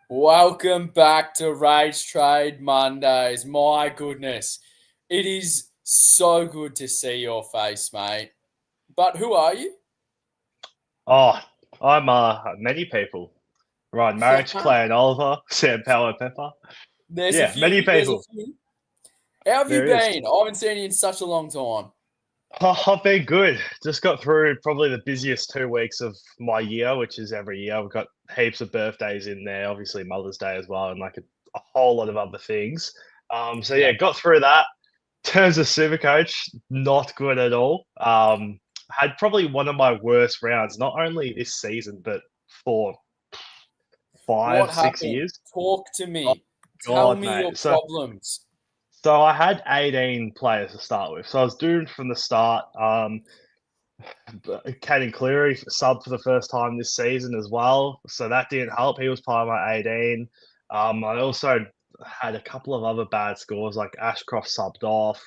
Welcome back to Rage Trade Mondays. My goodness, it is so good to see your face, mate. But who are you? Oh, I'm many people. Ryan Marriage, Clay and Oliver, Sam Power Pepper. There's a Yeah, few. many There's a people. few. How have you There is. been? I haven't seen you in such a long time. Oh, I've been good. Just got through probably the busiest 2 weeks of my year, which is every year. We've got heaps of birthdays in there, obviously Mother's Day as well, and like a whole lot of other things. So Yeah. yeah, got through that. In terms of Supercoach, not good at all. Had probably one of my worst rounds, not only this season, but for What five, six happened? years. Talk to Oh me. Tell God, me your mate. problems. So I had 18 players to start with. So I was doomed from the start. Caden Cleary subbed for the first time this season as well. So that didn't help. He was part of my 18. I also had a couple of other bad scores, like Ashcroft subbed off.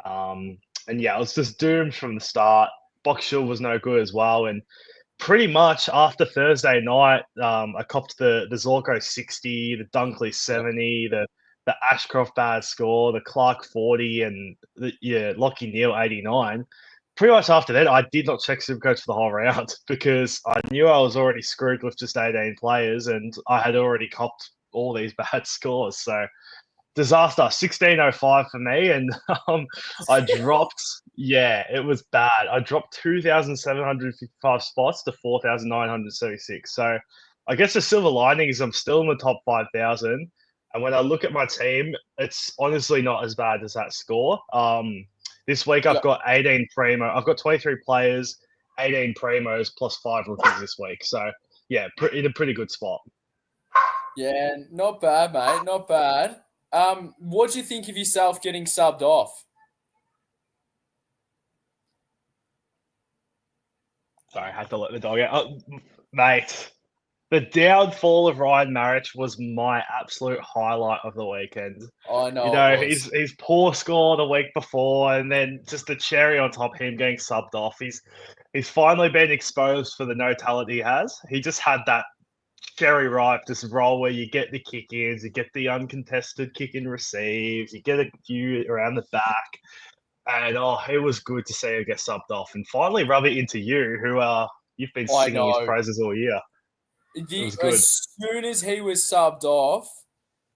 And yeah, I was just doomed from the start. Boxhill was no good as well. And pretty much after Thursday night, I copped the Zorko 60, the Dunkley Yep. 70, the Ashcroft bad score, the Clark 40, and Lockie Neal 89. Pretty much after that, I did not check Supercoach for the whole round because I knew I was already screwed with just 18 players and I had already copped all these bad scores. So disaster 1605 for me and I dropped, yeah, it was bad. I dropped 2755 spots to 4976. So I guess the silver lining is I'm still in the top 5000, and when I look at my team, it's honestly not as bad as that score. This week I've Yep. got 18 primo, I've got 23 players, 18 primos plus 5 rookies this week. So yeah, in a pretty good spot. Yeah, not bad, mate. Not bad. What do you think of yourself getting subbed off? Sorry, I had to let the dog out. Mate, the downfall of Ryan Marich was my absolute highlight of the weekend. I You know it know, was. his poor score the week before, and then just the cherry on top, him getting subbed off. He's finally been exposed for the no talent he has. He just had that cherry ripe just role where you get the kick ins, you get the uncontested kick in receives, you get a few around the back. And it was good to see him get subbed off and finally rub it into you, who you've been I singing his know. praises all year. It was good. As soon as he was subbed off,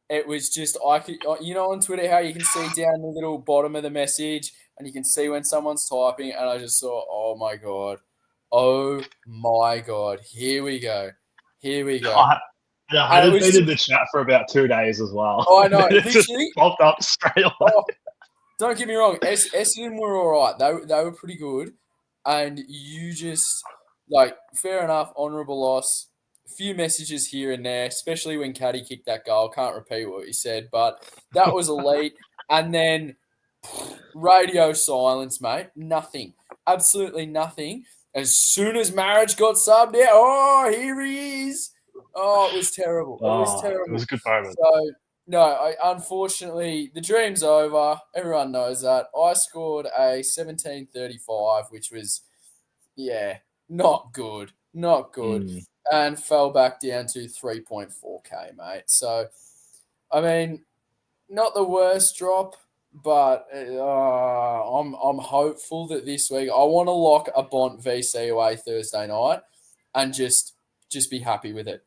it was just I could on Twitter how you can see down the little bottom of the message and you can see when someone's typing and I just saw oh my god, here we go, I and it hadn't was been in just the chat for about 2 days as well. I And know then it just literally. popped up straight away. Oh, don't get me wrong, Essendon were all right. They were pretty good, and you just like fair enough, honourable loss. A few messages here and there, especially when Caddy kicked that goal. Can't repeat what he said, but that was elite. And then radio silence, mate. Nothing, absolutely nothing. As soon as Marriage got subbed out, oh here he is. Oh, it was terrible. It was It was terrible. a good moment. So no, unfortunately, the dream's over. Everyone knows that. I scored a 1735, which was, yeah, not good. Not good. Mm. And fell back down to 3.4K, mate. So, I mean, not the worst drop, but I'm hopeful that this week I want to lock a Bont VC away Thursday night and just be happy with it.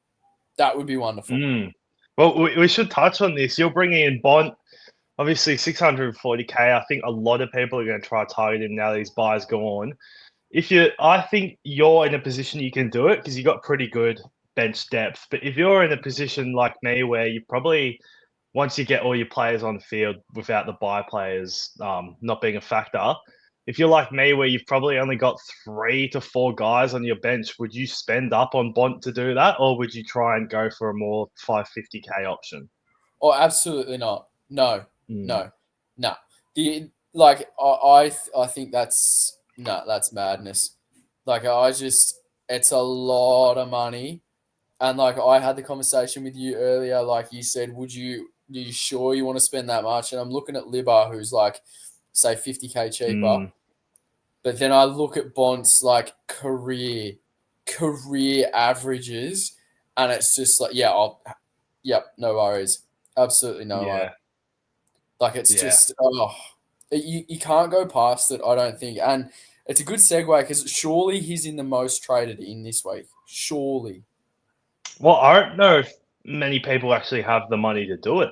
That would be wonderful. Mm. Well, we should touch on this. You're bringing in Bont, obviously 640K. I think a lot of people are going to try to target him now that his buy's gone. I think you're in a position you can do it because you got pretty good bench depth. But if you're in a position like me where you probably, once you get all your players on the field without the buy players not being a factor, if you're like me where you've probably only got 3 to 4 guys on your bench, would you spend up on Bont to do that, or would you try and go for a more 550K option? Oh, absolutely not. No, Mm. no, no. The like I think that's no, that's madness. Like I just it's a lot of money. And like I had the conversation with you earlier, like you said, are you sure you want to spend that much? And I'm looking at Libba, who's like, say 50K cheaper. Mm. But then I look at Bont's like career averages, and it's just like, yeah, Yep, no worries. Absolutely no worries. Yeah, Like, it's yeah. just, you can't go past it, I don't think. And it's a good segue because surely he's in the most traded in this week. Surely. Well, I don't know if many people actually have the money to do it.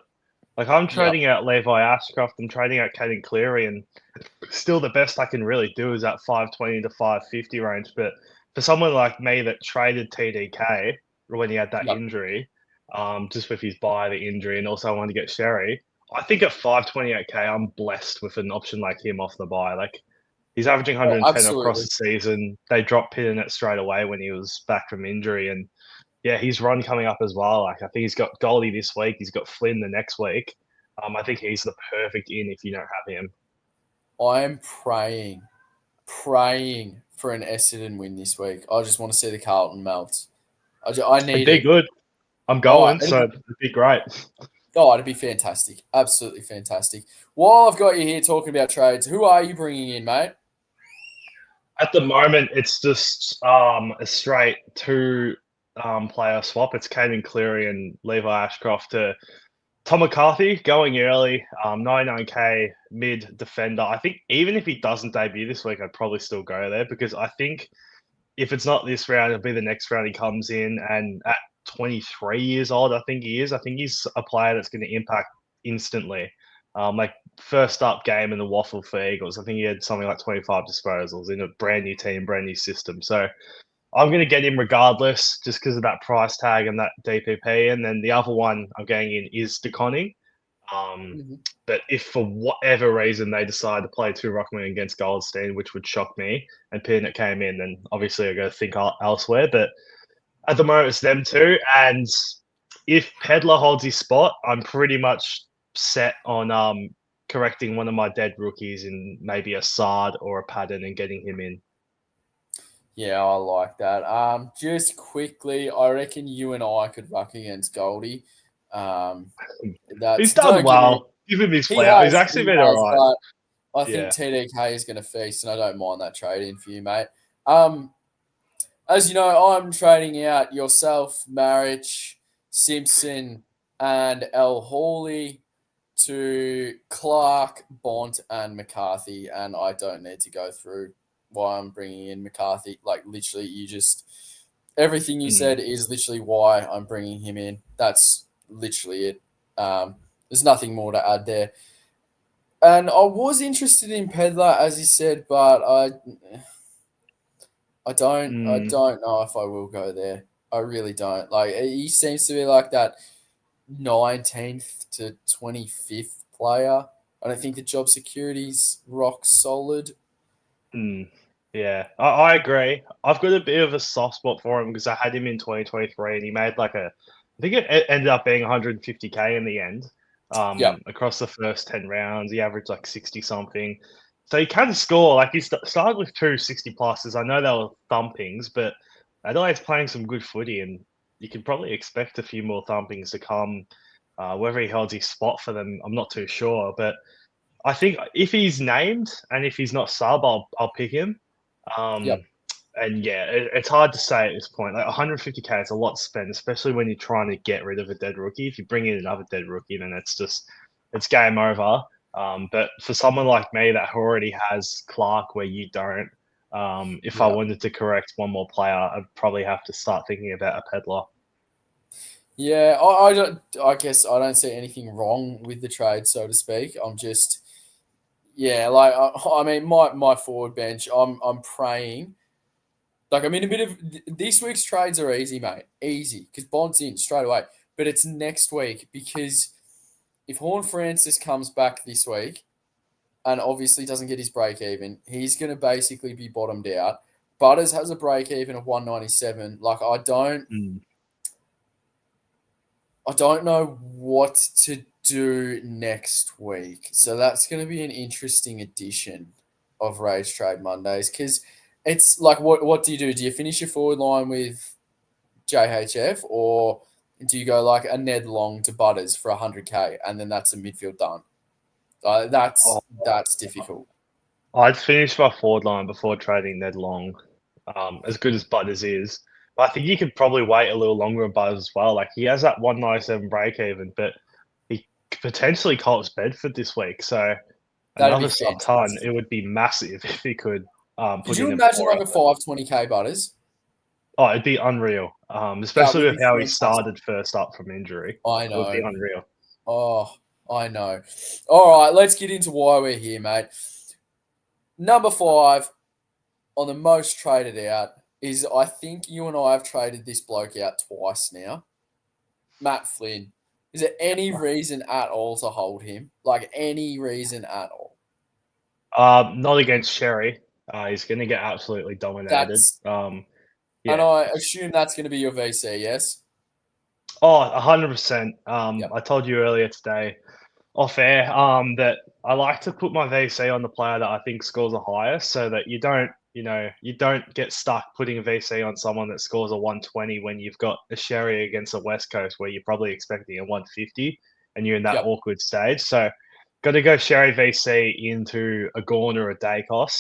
Like, I'm Yep. trading out Levi Ashcroft, I'm trading out Caden Cleary, and still the best I can really do is that 520 to 550 range. But for someone like me that traded TDK when he had that Yep. injury, just with his bye, the injury, and also I wanted to get Sherry, I think at 528k, I'm blessed with an option like him off the bye. Like, he's averaging Oh, 110 across absolutely. the season. They dropped Pitt it straight away when he was back from injury, and yeah, his run coming up as well. Like, I think he's got Goldie this week. He's got Flynn the next week. I think he's the perfect in if you don't have him. I am praying for an Essendon win this week. I just want to see the Carlton melt. I It'd need be it. good. I'm Oh, going, so it'd be great. it'd be fantastic. Absolutely fantastic. While I've got you here talking about trades, who are you bringing in, mate? At the moment, it's just a straight two player swap. It's Caden Cleary and Levi Ashcroft to Tom McCarthy going early, 99k mid defender. I think even if he doesn't debut this week, I'd probably still go there because I think if it's not this round, it'll be the next round he comes in. And at 23 years old, I think he is. I think he's a player that's going to impact instantly. Like first up game in the waffle for Eagles, I think he had something like 25 disposals in a brand new team, brand new system. So I'm going to get him regardless, just because of that price tag and that DPP. And then the other one I'm going in is DeConning. Um, Mm-hmm. but if for whatever reason they decide to play two ruckmen against Goldstein, which would shock me, and Pinnett came in, then obviously I got to think elsewhere. But at the moment, it's them two. And if Pedler holds his spot, I'm pretty much set on correcting one of my dead rookies in maybe a Sard or a Paddon and getting him in. Yeah, I like that. Just quickly, I reckon you and I could ruck against Goldie. He's That's done don't get me. well. Give him his flower. He's actually He been all has, right. but I think Yeah. TDK is going to feast, and I don't mind that trade in for you, mate. Um, as you know, I'm trading out yourself, Marich, Simpson, and El Hawley to Clark, Bont, and McCarthy, and I don't need to go through why I'm bringing in McCarthy. Like, literally, everything you Mm. said is literally why I'm bringing him in. That's literally it. There's nothing more to add there. And I was interested in Pedler, as you said, but I Mm. don't know if I will go there. I really don't. Like, he seems to be like that 19th to 25th player. I don't think the job security's rock solid. Mm. Yeah, I agree. I've got a bit of a soft spot for him because I had him in 2023 and he made like I think it ended up being 150k in the end. Yep. Across the first 10 rounds, he averaged like 60 something. So he can score. Like he started with two 60 pluses. I know they were thumpings, but Adelaide's playing some good footy and you can probably expect a few more thumpings to come. Whether he holds his spot for them, I'm not too sure. But I think if he's named and if he's not sub, I'll pick him. Um, Yep. and yeah, it's hard to say at this point. Like 150k is a lot to spend, especially when you're trying to get rid of a dead rookie. If you bring in another dead rookie, then it's game over. But for someone like me that already has Clark where you don't, if I Yeah. wanted to correct one more player, I'd probably have to start thinking about a peddler. Yeah, I don't. I guess I don't see anything wrong with the trade, so to speak. I'm just, yeah, like I mean, my forward bench. I'm praying. Like, I'm in a bit of this week's trades are easy, mate. Easy because Bond's in straight away. But it's next week because if Horn Francis comes back this week and obviously doesn't get his break even, he's going to basically be bottomed out. Butters has a break even of 197. Like, Mm. I don't know what to do next week. So that's going to be an interesting edition of Rage Trade Mondays because it's like, what do you do? Do you finish your forward line with JHF or do you go like a Ned Long to Butters for 100k and then that's a midfield done? Oh, That's difficult. I'd finish my forward line before trading Ned Long. As good as Butters is. I think you could probably wait a little longer with Buzz as well. Like he has that 197 break even, but he potentially cops Bedford this week. So That'd be another sub ton. fantastic. It would be massive if he could Could put you in a imagine pour like a effort. 520K Butters? Oh, it'd be unreal. That Especially would with be how he fantastic. started first up from injury. I It would be know. unreal. Oh, I know. All right, let's get into why we're here, mate. Number 5 on the most traded out is I think you and I have traded this bloke out twice now. Matt Flynn. Is there any reason at all to hold him? Like any reason at all? Not against Sherry. He's going to get absolutely dominated. That's and Yeah. I assume that's going to be your VC, yes? Oh, 100%. Yep. I told you earlier today off air that I like to put my VC on the player that I think scores the highest, so that you don't get stuck putting a VC on someone that scores a 120 when you've got a Sherry against a West Coast where you're probably expecting a 150 and you're in that Yep. awkward stage. So got to go Sherry VC into a Gorn or a Dacos,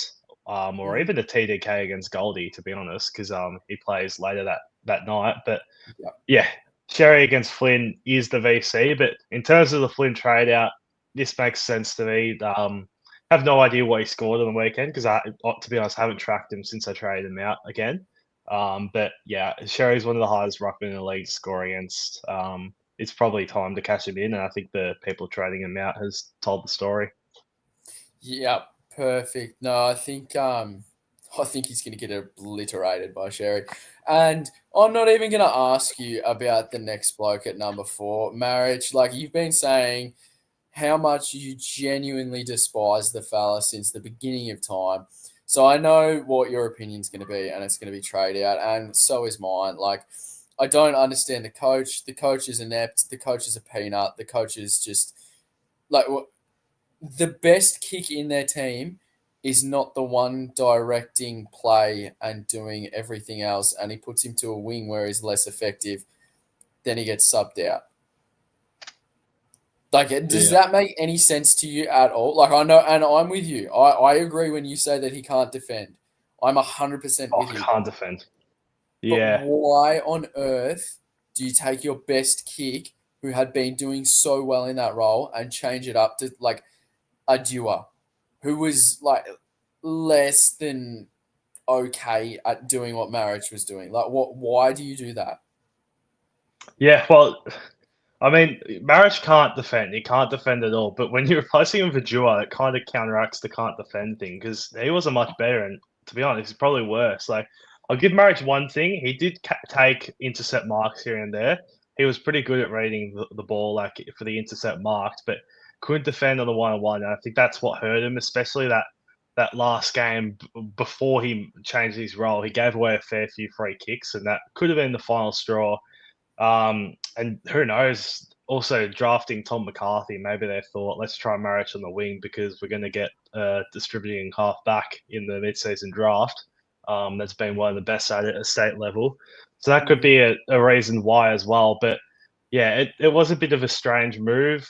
or Mhm. even a TDK against Goldie, to be honest, because he plays later that night. But Yep. yeah, Sherry against Flynn is the VC, but in terms of the Flynn trade out, this makes sense to me. Have no idea what he scored on the weekend because to be honest, I haven't tracked him since I traded him out again. But yeah, Sherry's one of the highest ruckmen in the league to score against. It's probably time to cash him in, and I think the people trading him out has told the story. Yep. Perfect. No, I think he's going to get obliterated by Sherry. And I'm not even going to ask you about the next bloke at number 4, Marriage. Like you've been saying, how much you genuinely despise the fella since the beginning of time. So I know what your opinion's going to be, and it's going to be trade out, and so is mine. Like, I don't understand the coach. The coach is inept. The coach is a peanut. The coach is just like the best kick in their team is not the one directing play and doing everything else, and he puts him to a wing where he's less effective. Then he gets subbed out. Like, does Yeah. that make any sense to you at all? Like, I know, and I'm with you. I agree when you say that he can't defend. I'm 100% Oh, with you. can't defend. But Yeah. why on earth do you take your best kick, who had been doing so well in that role, and change it up to like a duo, who was like less than okay at doing what Marriage was doing? Like, what? Why do you do that? Yeah. Well, I mean, Marriage can't defend. He can't defend at all. But when you're replacing him for Dua, it kind of counteracts the can't defend thing because he wasn't much better. And to be honest, he's probably worse. Like, I'll give Marriage one thing. He did take intercept marks here and there. He was pretty good at reading the ball, like for the intercept marks, but couldn't defend on the one-on-one. And I think that's what hurt him, especially that last game before he changed his role. He gave away a fair few free kicks, and that could have been the final straw. And who knows? Also, drafting Tom McCarthy, maybe they thought, let's try Marich on the wing because we're going to get distributing half back in the mid-season draft. That's been one of the best at it at state level. So that could be a reason why as well. But yeah, it was a bit of a strange move.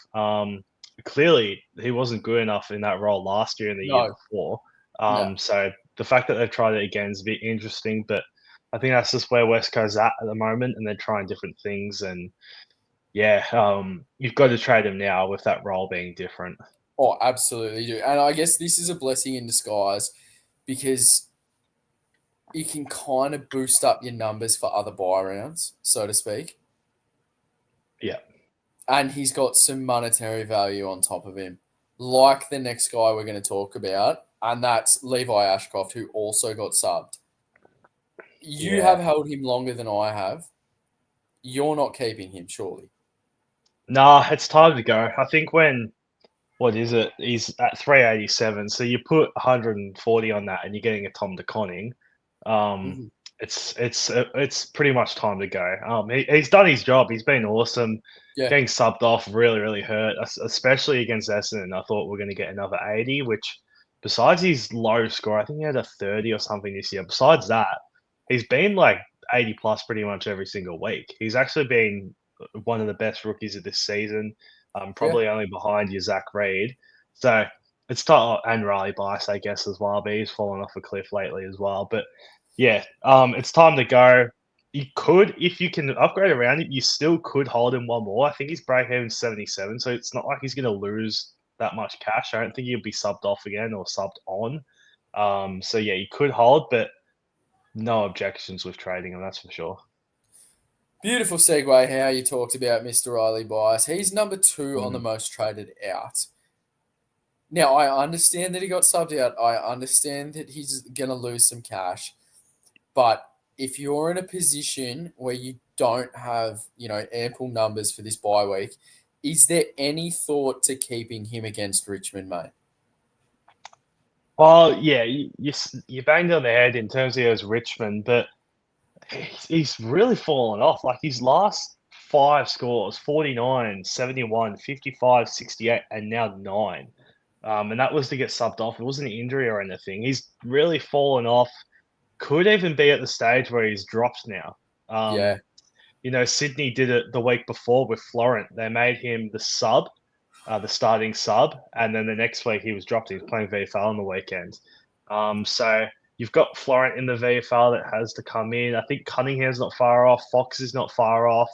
Clearly, he wasn't good enough in that role last year and the year No, before. no. So the fact that they've tried it again is a bit interesting. But I think that's just where West Coast's at the moment, and they're trying different things. And yeah, you've got to trade him now with that role being different. Oh, absolutely do. And I guess this is a blessing in disguise because you can kind of boost up your numbers for other buy rounds, so to speak. Yeah, And he's got some monetary value on top of him, like the next guy we're going to talk about, and that's Levi Ashcroft, who also got subbed. You yeah. have held him longer than I have. You're not keeping him, surely. Nah, it's time to go. I think what is it? He's at 387. So you put 140 on that, and you're getting a Tom DeConning. Um, Mm-hmm. it's pretty much time to go. He's done his job. He's been awesome. Yeah, Getting subbed off really hurt, especially against Essendon. I thought we are going to get another 80, which besides his low score, I think he had a 30 or something this year. Besides that, he's been like 80 plus pretty much every single week. He's actually been one of the best rookies of this season, yeah. probably only behind your Zach Reed. So it's tough, and Riley Bice, I guess, as well. But he's fallen off a cliff lately as well. But yeah, it's time to go. You could, if you can upgrade around it, you still could hold him one more. I think he's break even 77, so it's not like he's going to lose that much cash. I don't think he'll be subbed off again or subbed on. So yeah, you could hold, but no objections with trading him, that's for sure. Beautiful segue how you talked about Mr. Riley Bias. He's number 2 on the Mm. most traded out. Now, I understand that he got subbed out. I understand that he's going to lose some cash. But if you're in a position where you don't have, ample numbers for this bye week, is there any thought to keeping him against Richmond, mate? Well, yeah, you banged on the head in terms of his Richmond, but he's really fallen off. Like his last 5 scores 49, 71, 55, 68, and now 9. And that was to get subbed off. It wasn't an injury or anything. He's really fallen off. Could even be at the stage where he's dropped now. Yeah. Sydney did it the week before with Florent. They made him the sub, the starting sub, and then the next week he was dropped. He was playing VFL on the weekend. So you've got Florent in the VFL that has to come in. I think Cunningham's not far off. Fox is not far off.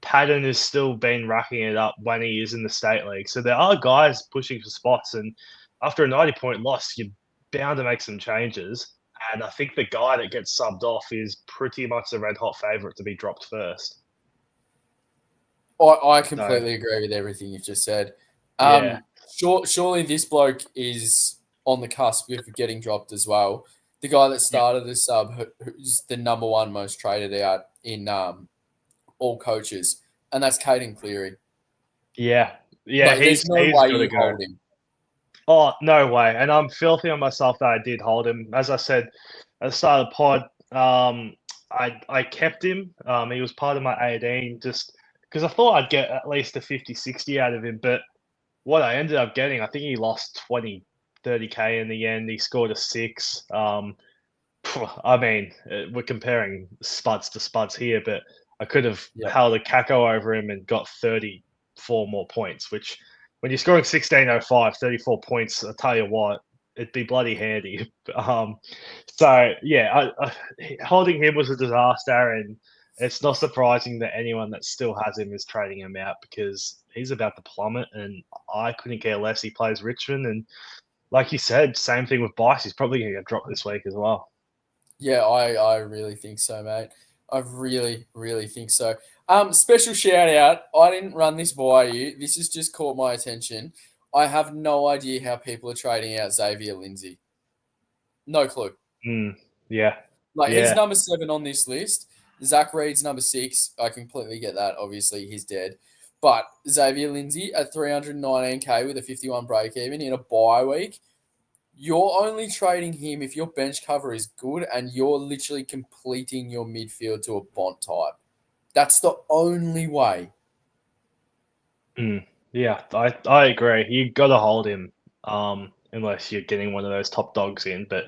Patton has still been racking it up when he is in the state league. So there are guys pushing for spots, and after a 90-point loss, you're bound to make some changes. And I think the guy that gets subbed off is pretty much the red hot favourite to be dropped first. I completely agree with everything you've just said. Yeah. Surely this bloke is on the cusp of getting dropped as well. The guy that started the sub, who's the number 1 most traded out in all coaches, and that's Caden Cleary. Yeah. There's no way you hold him. Oh, no way. And I'm filthy on myself that I did hold him. As I said at the start of the pod, I kept him. He was part of my 18 just because I thought I'd get at least a 50, 60 out of him. But what I ended up getting, I think he lost 20, 30K in the end. He scored a 6. I mean, we're comparing spuds to spuds here, but I could have held a caco over him and got 34 more points, which when you're scoring 16.05, 34 points, I tell you what, it'd be bloody handy. So, yeah, holding him was a disaster, and it's not surprising that anyone that still has him is trading him out because he's about to plummet, and I couldn't care less. He plays Richmond, and like you said, same thing with Bice. He's probably going to get dropped this week as well. Yeah, I really think so, mate. I really, really think so. Special shout out. I didn't run this by you. This has just caught my attention. I have no idea how people are trading out Xavier Lindsay. No clue. Yeah. He's number 7 on this list. Zach Reed's number 6. I completely get that. Obviously, he's dead. But Xavier Lindsay at 319K with a 51 break even in a bye week. You're only trading him if your bench cover is good and you're literally completing your midfield to a Bont type. That's the only way. Yeah, I agree. You got to hold him unless you're getting one of those top dogs in. But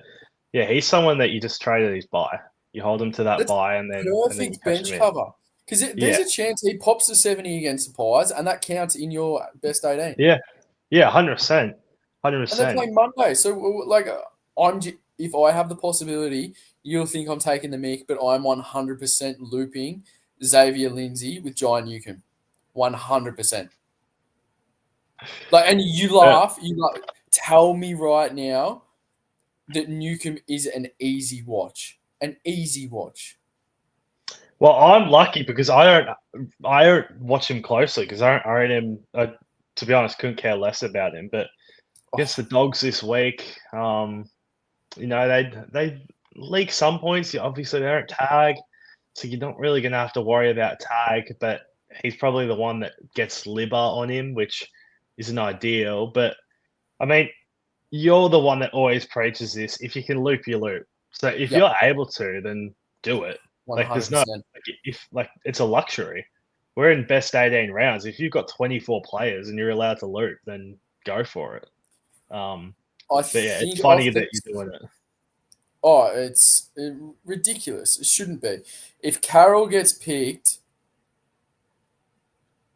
yeah, he's someone that you just trade at his buy. You hold him to that buy and then perfect bench cover. Because there's a chance he pops a 70 against the Pies and that counts in your best 18. Yeah, 100%. 100%. And they're playing Monday. So, if I have the possibility, you'll think I'm taking the mick, but I'm 100% looping Xavier Lindsay with John Newcomb. 100%. And you laugh. Tell me right now that Newcomb is an easy watch. An easy watch. Well, I'm lucky because I don't watch him closely because I don't him. To be honest, couldn't care less about him. But against the Dogs this week, they leak some points. Obviously, they don't tag, so you're not really going to have to worry about tag. But he's probably the one that gets Libba on him, which isn't ideal. But I mean, you're the one that always preaches this. If you can loop, you loop. So if you're able to, then do it. 100%. There's no it's a luxury. We're in best 18 rounds. If you've got 24 players and you're allowed to loop, then go for it. It's funny that you're doing it. Oh, it's ridiculous. It shouldn't be. If Carroll gets picked,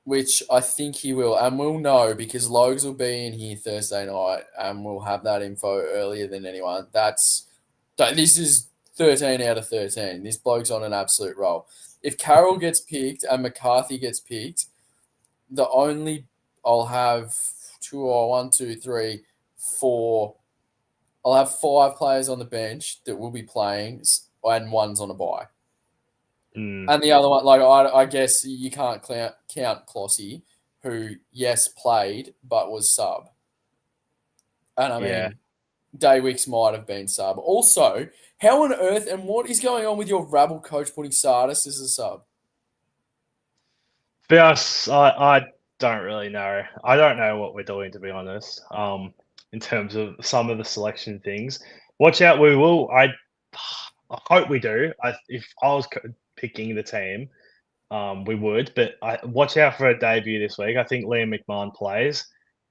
which I think he will, and we'll know because Logs will be in here Thursday night, and we'll have that info earlier than anyone. This is 13 out of 13. This bloke's on an absolute roll. If Carroll gets picked and McCarthy gets picked, I'll have one, two, three, four. I'll have 5 players on the bench that will be playing, and one's on a bye. And the other one, like I guess you can't count Clossy, who yes played but was sub. And I mean, Daywicks might have been sub. Also, how on earth and what is going on with your rabble coach putting Sardis as a sub? To be honest, I don't really know. I don't know what we're doing, to be honest. In terms of some of the selection things, watch out. We will. I hope we do. If I was picking the team, we would. But watch out for a debut this week. I think Liam McMahon plays.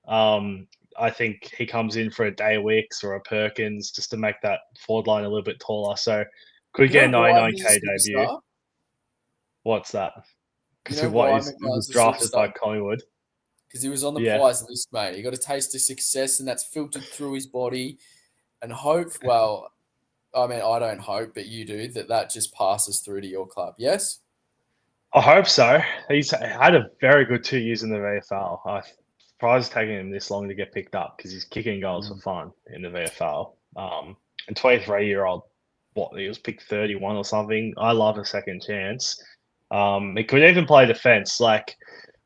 I think he comes in for a Daywicks or a Perkins just to make that forward line a little bit taller. So could get a 99K debut. What's that? Because he was drafted by Collingwood. Because he was on the prize list, mate. He got a taste of success, and that's filtered through his body. And hope, well, I mean, I don't hope, but you do, that just passes through to your club. Yes? I hope so. He's had a very good 2 years in the VFL. I'm surprised taking him this long to get picked up because he's kicking goals for fun in the VFL. And 23-year-old, he was picked 31 or something. I love a second chance. He could even play defence. Like,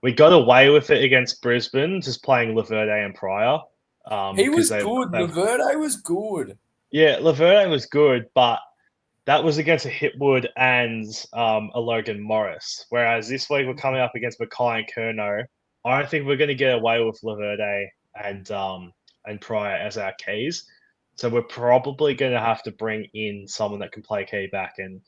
we got away with it against Brisbane, just playing Laverde and Pryor. He was good. Laverde was good. Yeah, Laverde was good, but that was against a Hipwood and a Logan Morris. Whereas this week we're coming up against Mackay and Curnow. I don't think we're going to get away with Laverde and Pryor as our keys. So we're probably going to have to bring in someone that can play key back. And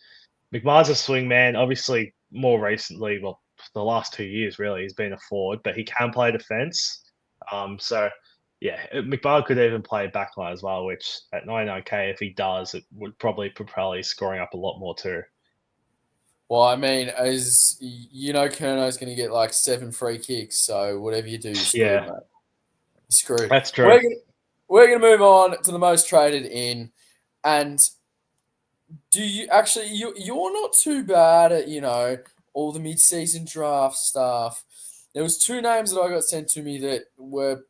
McMahon's a swing man. Obviously, more recently, well, the last 2 years, really, he's been a forward, but he can play defence. So, yeah, McMahon could even play backline as well, which at 99K, if he does, it would probably propel he's scoring up a lot more too. Well, I mean, as you know, Curnow's going to get like 7 free kicks, so whatever you do, you're screwed, mate. You're screwed. That's true. We're going to move on to the most traded in, and do you actually you're not too bad at all the mid-season draft stuff. There was 2 names that I got sent to me that were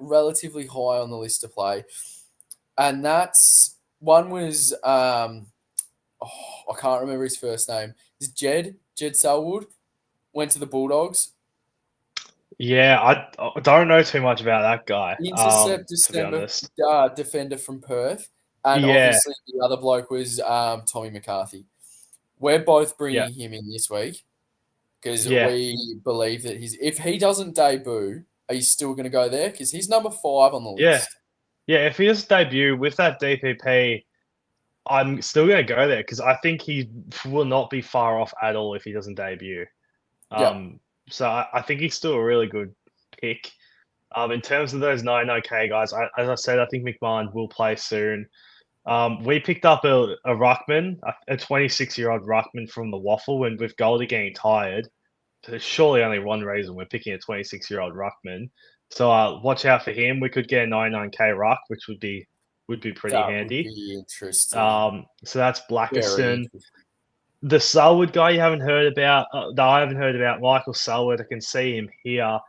relatively high on the list to play, and one was I can't remember his first name. Is Jed Selwood? Went to the Bulldogs. Yeah, I don't know too much about that guy. Intercept defender from Perth. And obviously the other bloke was Tommy McCarthy. We're both bringing him in this week because we believe that if he doesn't debut, are you still going to go there? Because he's number 5 on the list. Yeah, if he doesn't debut with that DPP, I'm still going to go there because I think he will not be far off at all if he doesn't debut. So I think he's still a really good pick. In terms of those 99K guys, as I said, I think McMahon will play soon. We picked up a ruckman, a 26-year-old ruckman from the Waffle, and with Goldie getting tired, there's surely only one reason we're picking a 26-year-old ruckman. So watch out for him. We could get a 99K ruck, which would be pretty handy. Would be interesting. So that's Blackerson. The Selwood guy you haven't heard about, I haven't heard about, Michael Selwood. I can see him here.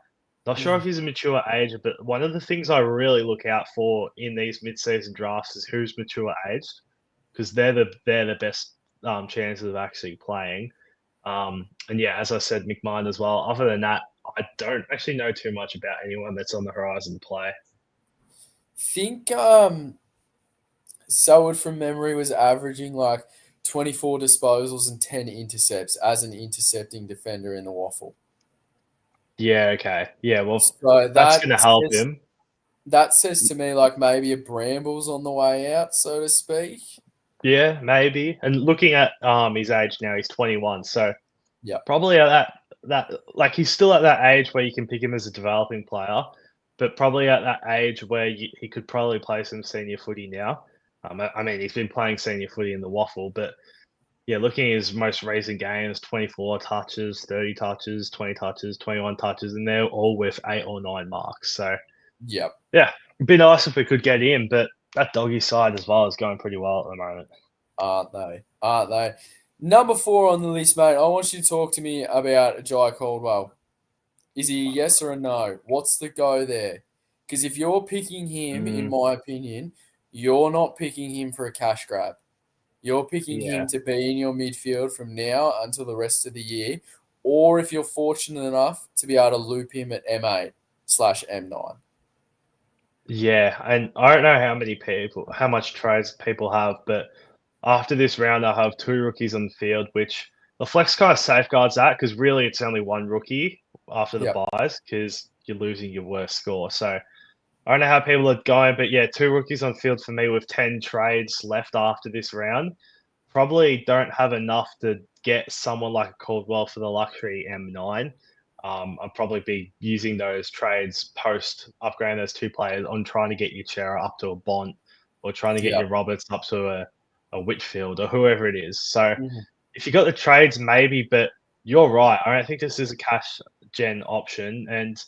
Not sure if he's a mature age, but one of the things I really look out for in these mid-season drafts is who's mature aged, because they're the best chances of actually playing. And yeah, as I said, McMahon as well. Other than that, I don't actually know too much about anyone that's on the horizon to play. I think Selwood from memory was averaging like 24 disposals and 10 intercepts as an intercepting defender in the Waffle. Yeah, okay. Yeah, well, so that's going to help him. That says to me like maybe a Bramble's on the way out, so to speak. Yeah, maybe. And looking at his age now, he's 21. So probably at that like he's still at that age where you can pick him as a developing player, but probably at that age where he could probably play some senior footy now. I mean, he's been playing senior footy in the Waffle, but yeah, looking at his most recent games, 24 touches, 30 touches, 20 touches, 21 touches, and they're all with 8 or 9 marks. So, yeah, it'd be nice if we could get in, but that doggy side as well is going pretty well at the moment. Aren't they? Aren't they? Number 4 on the list, mate. I want you to talk to me about Jai Caldwell. Is he a yes or a no? What's the go there? Because if you're picking him, in Mm, my opinion, you're not picking him for a cash grab. You're picking yeah. him to be in your midfield from now until the rest of the year, or if you're fortunate enough to be able to loop him at M8/M9. Yeah, and I don't know how much trades people have, but after this round, I have two rookies on the field, which the flex kind of safeguards that because really it's only one rookie after the Yep. buys because you're losing your worst score. So I don't know how people are going, but yeah, two rookies on field for me with 10 trades left after this round. Probably don't have enough to get someone like a Caldwell for the luxury M9. I'll probably be using those trades post upgrading those two players on trying to get your Chera up to a Bont or trying to get your Yep. Roberts up to a Whitfield or whoever it is. So Mhm. if you got the trades, maybe, but you're right. I don't think this is a cash gen option. And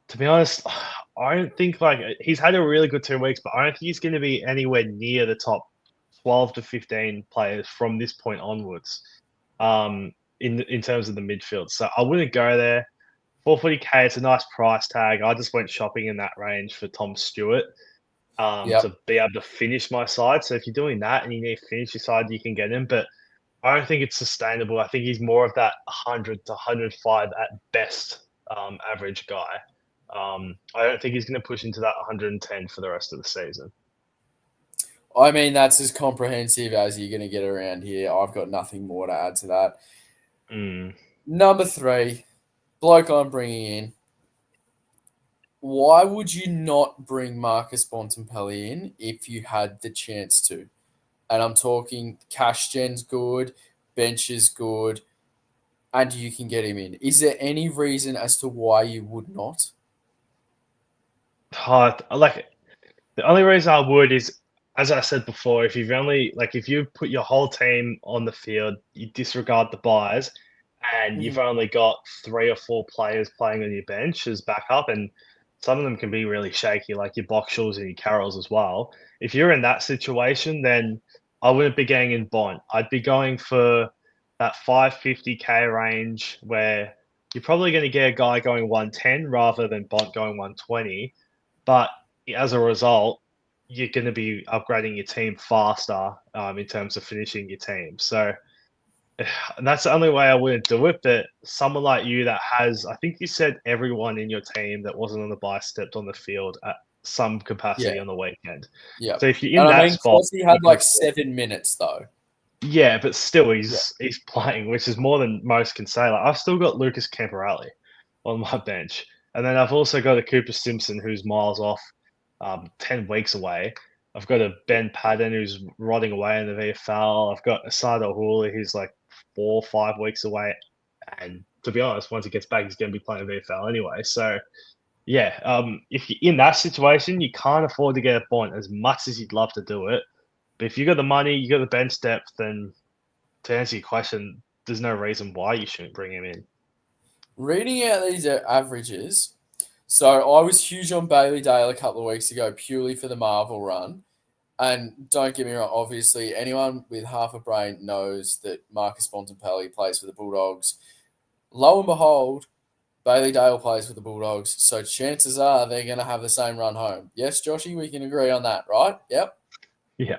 to be honest, I don't think like he's had a really good 2 weeks, but I don't think he's going to be anywhere near the top 12 to 15 players from this point onwards. In terms of the midfield, so I wouldn't go there. 440k, it's a nice price tag. I just went shopping in that range for Tom Stewart Yep. to be able to finish my side. So if you're doing that and you need to finish your side, you can get him. But I don't think it's sustainable. I think he's more of that 100 to 105 at best average guy. I don't think he's going to push into that 110 for the rest of the season. I mean, that's as comprehensive as you're going to get around here. I've got nothing more to add to that. Mm. Number 3, bloke I'm bringing in. Why would you not bring Marcus Bontempelli in if you had the chance to? And I'm talking cash gen's good, bench is good, and you can get him in. Is there any reason as to why you would not? Like the only reason I would is, as I said before, if you put your whole team on the field, you disregard the buys, and you've Mhm. only got 3 or 4 players playing on your bench as backup, and some of them can be really shaky, like your Boxshaws and your Carrolls as well. If you're in that situation, then I wouldn't be going in Bont. I'd be going for that 550k range where you're probably going to get a guy going 110 rather than Bont going 120. But as a result, you're going to be upgrading your team faster in terms of finishing your team. So and that's the only way I wouldn't do it. But someone like you that has, I think you said everyone in your team that wasn't on the buy stepped on the field at some Yeah, capacity on the weekend. yeah. So if you're in And I that mean, spot, Crosby you had can like afford. 7 minutes though. Yeah, but still, Yeah. he's playing, which is more than most can say. Like I've still got Lucas Camporelli on my bench, and then I've also got a Cooper Simpson who's miles off, 10 weeks away. I've got a Ben Padden who's rotting away in the VFL. I've got Asada Huli who's like 4 or 5 weeks away, and to be honest, once he gets back, he's going to be playing VFL anyway. So yeah, if you're in that situation, you can't afford to get a point as much as you'd love to do it. But if you got the money, you got the bench depth, then to answer your question, there's no reason why you shouldn't bring him in. Reading out these averages, so I was huge on Bailey Dale a couple of weeks ago purely for the Marvel run. And don't get me wrong, obviously, anyone with half a brain knows that Marcus Bontempelli plays for the Bulldogs. Lo and behold, Bailey Dale plays for the Bulldogs, so chances are they're going to have the same run home. Yes, Joshy, we can agree on that, right? Yep. Yeah.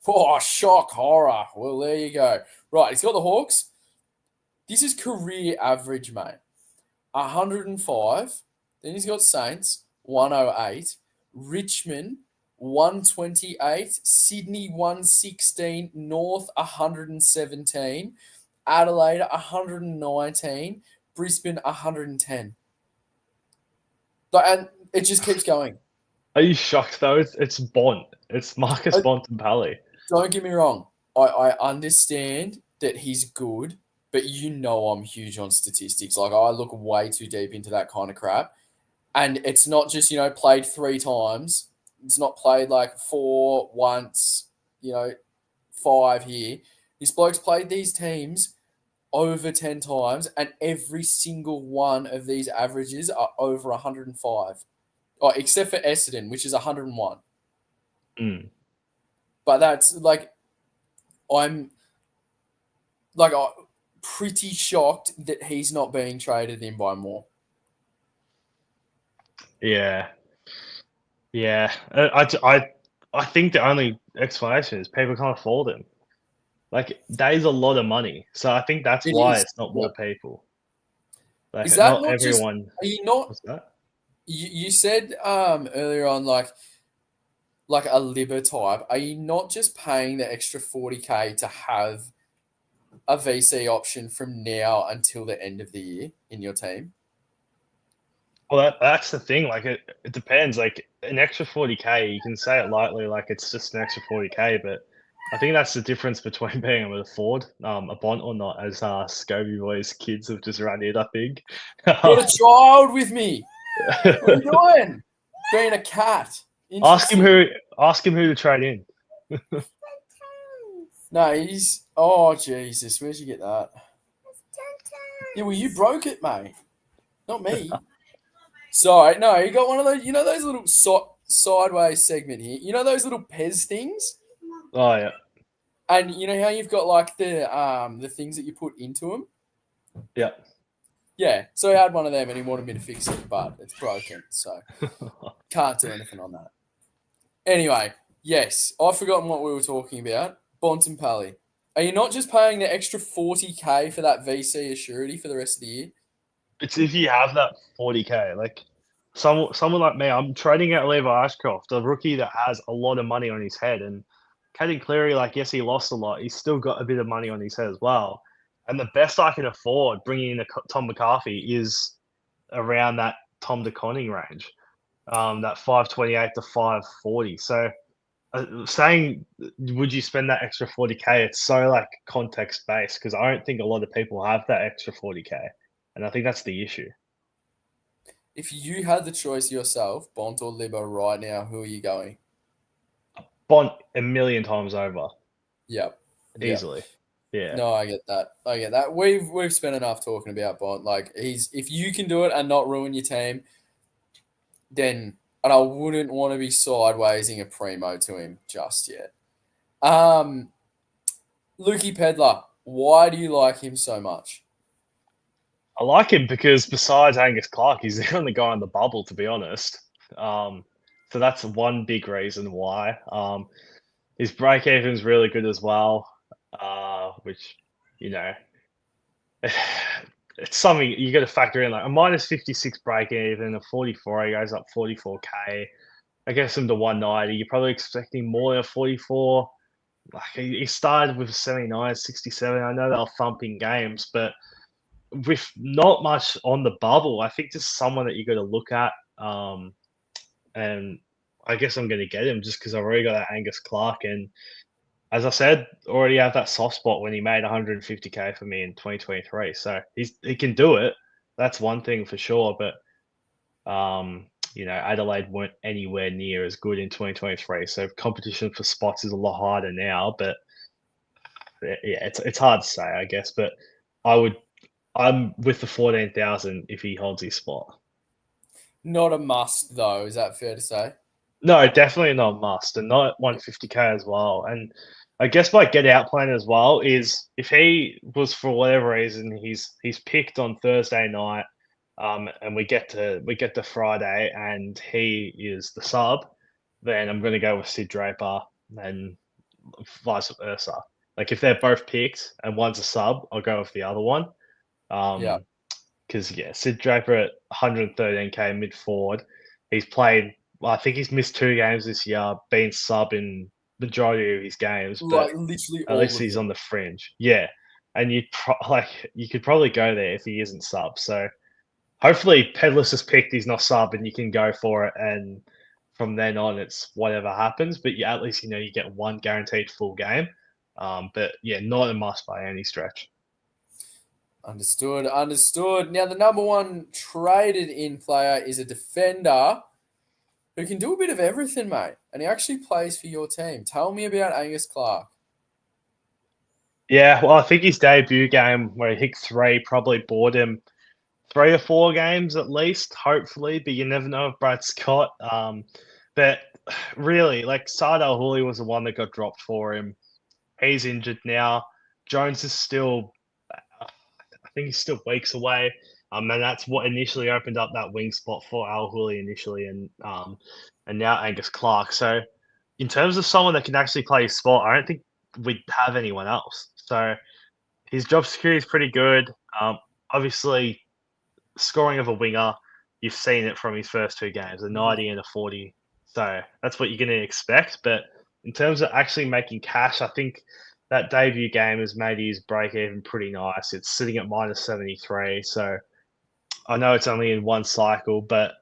Oh, shock, horror. Well, there you go. Right, he's got the Hawks. This is career average, mate. 105. Then he's got Saints, 108. Richmond, 128. Sydney, 116. North, 117. Adelaide, 119. Brisbane, 110. And it just keeps going. Are you shocked though? It's Bont. It's Marcus Uh, Bontempelli. Don't get me wrong. I understand that he's good, but you know I'm huge on statistics. Like, I look way too deep into that kind of crap. And it's not just, played 3 times. It's not played like 4 once, 5 here. This bloke's played these teams over 10 times, and every single one of these averages are over 105. Oh, except for Essendon, which is 101. Mm. But that's like, I'm like pretty shocked that he's not being traded in by more. Yeah, yeah. I think the only explanation is people can't afford him. Like that is a lot of money, so I think that's It why is. it's not Yeah. more people. Is Like that not not just? everyone. Are you not? What's that? You said earlier on like a liver type. Are you not just paying the extra 40K to have a VC option from now until the end of the year in your team? Well, that's the thing. Like it depends. Like an extra 40K, you can say it lightly, like it's just an extra 40K, but I think that's the difference between being able to afford a bond or not, as Scobie boys kids have just run it. I think. Got a child with me. What are you doing? Being a cat. ask him Interesting. who. Ask him who to trade in. No, he's. Oh Jesus, where'd you get that? Yeah, well, you broke it, mate. Not me. Sorry, no, you got one of those. You know those little sideways segment here. You know those little Pez things, Oh yeah, and you know how you've got like the things that you put into them. yeah. Yeah, so he had one of them, and he wanted me to fix it, but it's broken, so can't do anything on that. Anyway, yes, I've forgotten what we were talking about. Bontempelli. Are you not just paying the extra 40K for that VC assurity for the rest of the year? It's if you have that 40K, like someone like me, I'm trading out Levi Ashcroft, a rookie that has a lot of money on his head, and Caden Cleary, like yes, he lost a lot, he's still got a bit of money on his head as well. And the best I can afford bringing in a Tom McCarthy is around that Tom DeConning range, that 528 to 540. So saying would you spend that extra 40K? It's so like context based because I don't think a lot of people have that extra 40K, and I think that's the issue. If you had the choice yourself, Bont or Libba right now, who are you going? Bont a million times over, Yep. Yep. easily. Yeah. No, I get that. I get that. We've spent enough talking about Bont. Like he's if you can do it and not ruin your team, then and I wouldn't want to be sidewaysing a primo to him just yet. Um, Lukey Pedler, why do you like him so much? I like him because besides Angus Clark, he's the only guy on the bubble, to be honest. Um, so that's one big reason why. His break even's really good as well, which, you know, it's something you got to factor in. Like a minus 56 break even, a 44, he goes up 44K. I guess him to 190. You're probably expecting more than a 44. Like he started with a 79, 67. I know they're thumping games, but with not much on the bubble, I think just someone that you got to look at. And I guess I'm going to get him just because I've already got that Angus Clark. And as I said, already have that soft spot when he made 150K for me in 2023. So he can do it. That's one thing for sure. But Adelaide weren't anywhere near as good in 2023. So competition for spots is a lot harder now. But yeah, it's hard to say, I guess. But I'm with the 14,000 if he holds his spot. Not a must though. Is that fair to say? No, definitely not must, and not 150K as well. And I guess my get out plan as well is if he was for whatever reason he's picked on Thursday night, and we get to Friday and he is the sub, then I'm going to go with Sid Draper and vice versa. Like if they're both picked and one's a sub, I'll go with the other one. Yeah. Because yeah, Sid Draper at 113K mid forward, he's played. Well, I think he's missed 2 games this year, been sub in majority of his games, but Like literally at all least of he's them. on the fringe. Yeah, and you could probably go there if he isn't sub. So hopefully Pedless has picked he's not sub, and you can go for it. And from then on, it's whatever happens. But yeah, at least you get one guaranteed full game. But yeah, not a must by any stretch. Understood. Understood. Now the number one traded in player is a defender who can do a bit of everything, mate. And he actually plays for your team. Tell me about Angus Clark. Yeah, well, I think his debut game where he hit 3 probably bought him 3 or 4 games at least, hopefully. But you never know with Brad Scott. But really, like Sardar Hooley was the one that got dropped for him. He's injured now. Jones is still, I think he's still weeks away. And that's what initially opened up that wing spot for Al Hooley initially, and now Angus Clark. So in terms of someone that can actually play his spot, I don't think we'd have anyone else. So his job security is pretty good. Obviously, scoring of a winger, you've seen it from his first two games, a 90 and a 40. So that's what you're going to expect. But in terms of actually making cash, I think that debut game has made his break even pretty nice. It's sitting at minus 73. So I know it's only in one cycle, but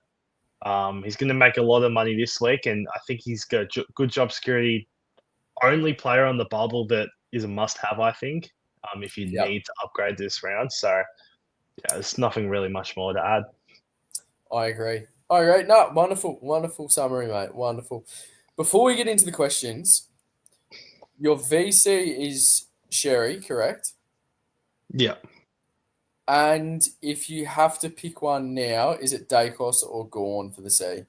he's going to make a lot of money this week. And I think he's got good job security. Only player on the bubble that is a must have, I think, if you need to upgrade this round. So, yeah, there's nothing really much more to add. I agree. No, wonderful summary, mate. Wonderful. Before we get into the questions, your VC is Sherry, correct? Yeah. And if you have to pick one now, is it Dacos or Gorn for the C?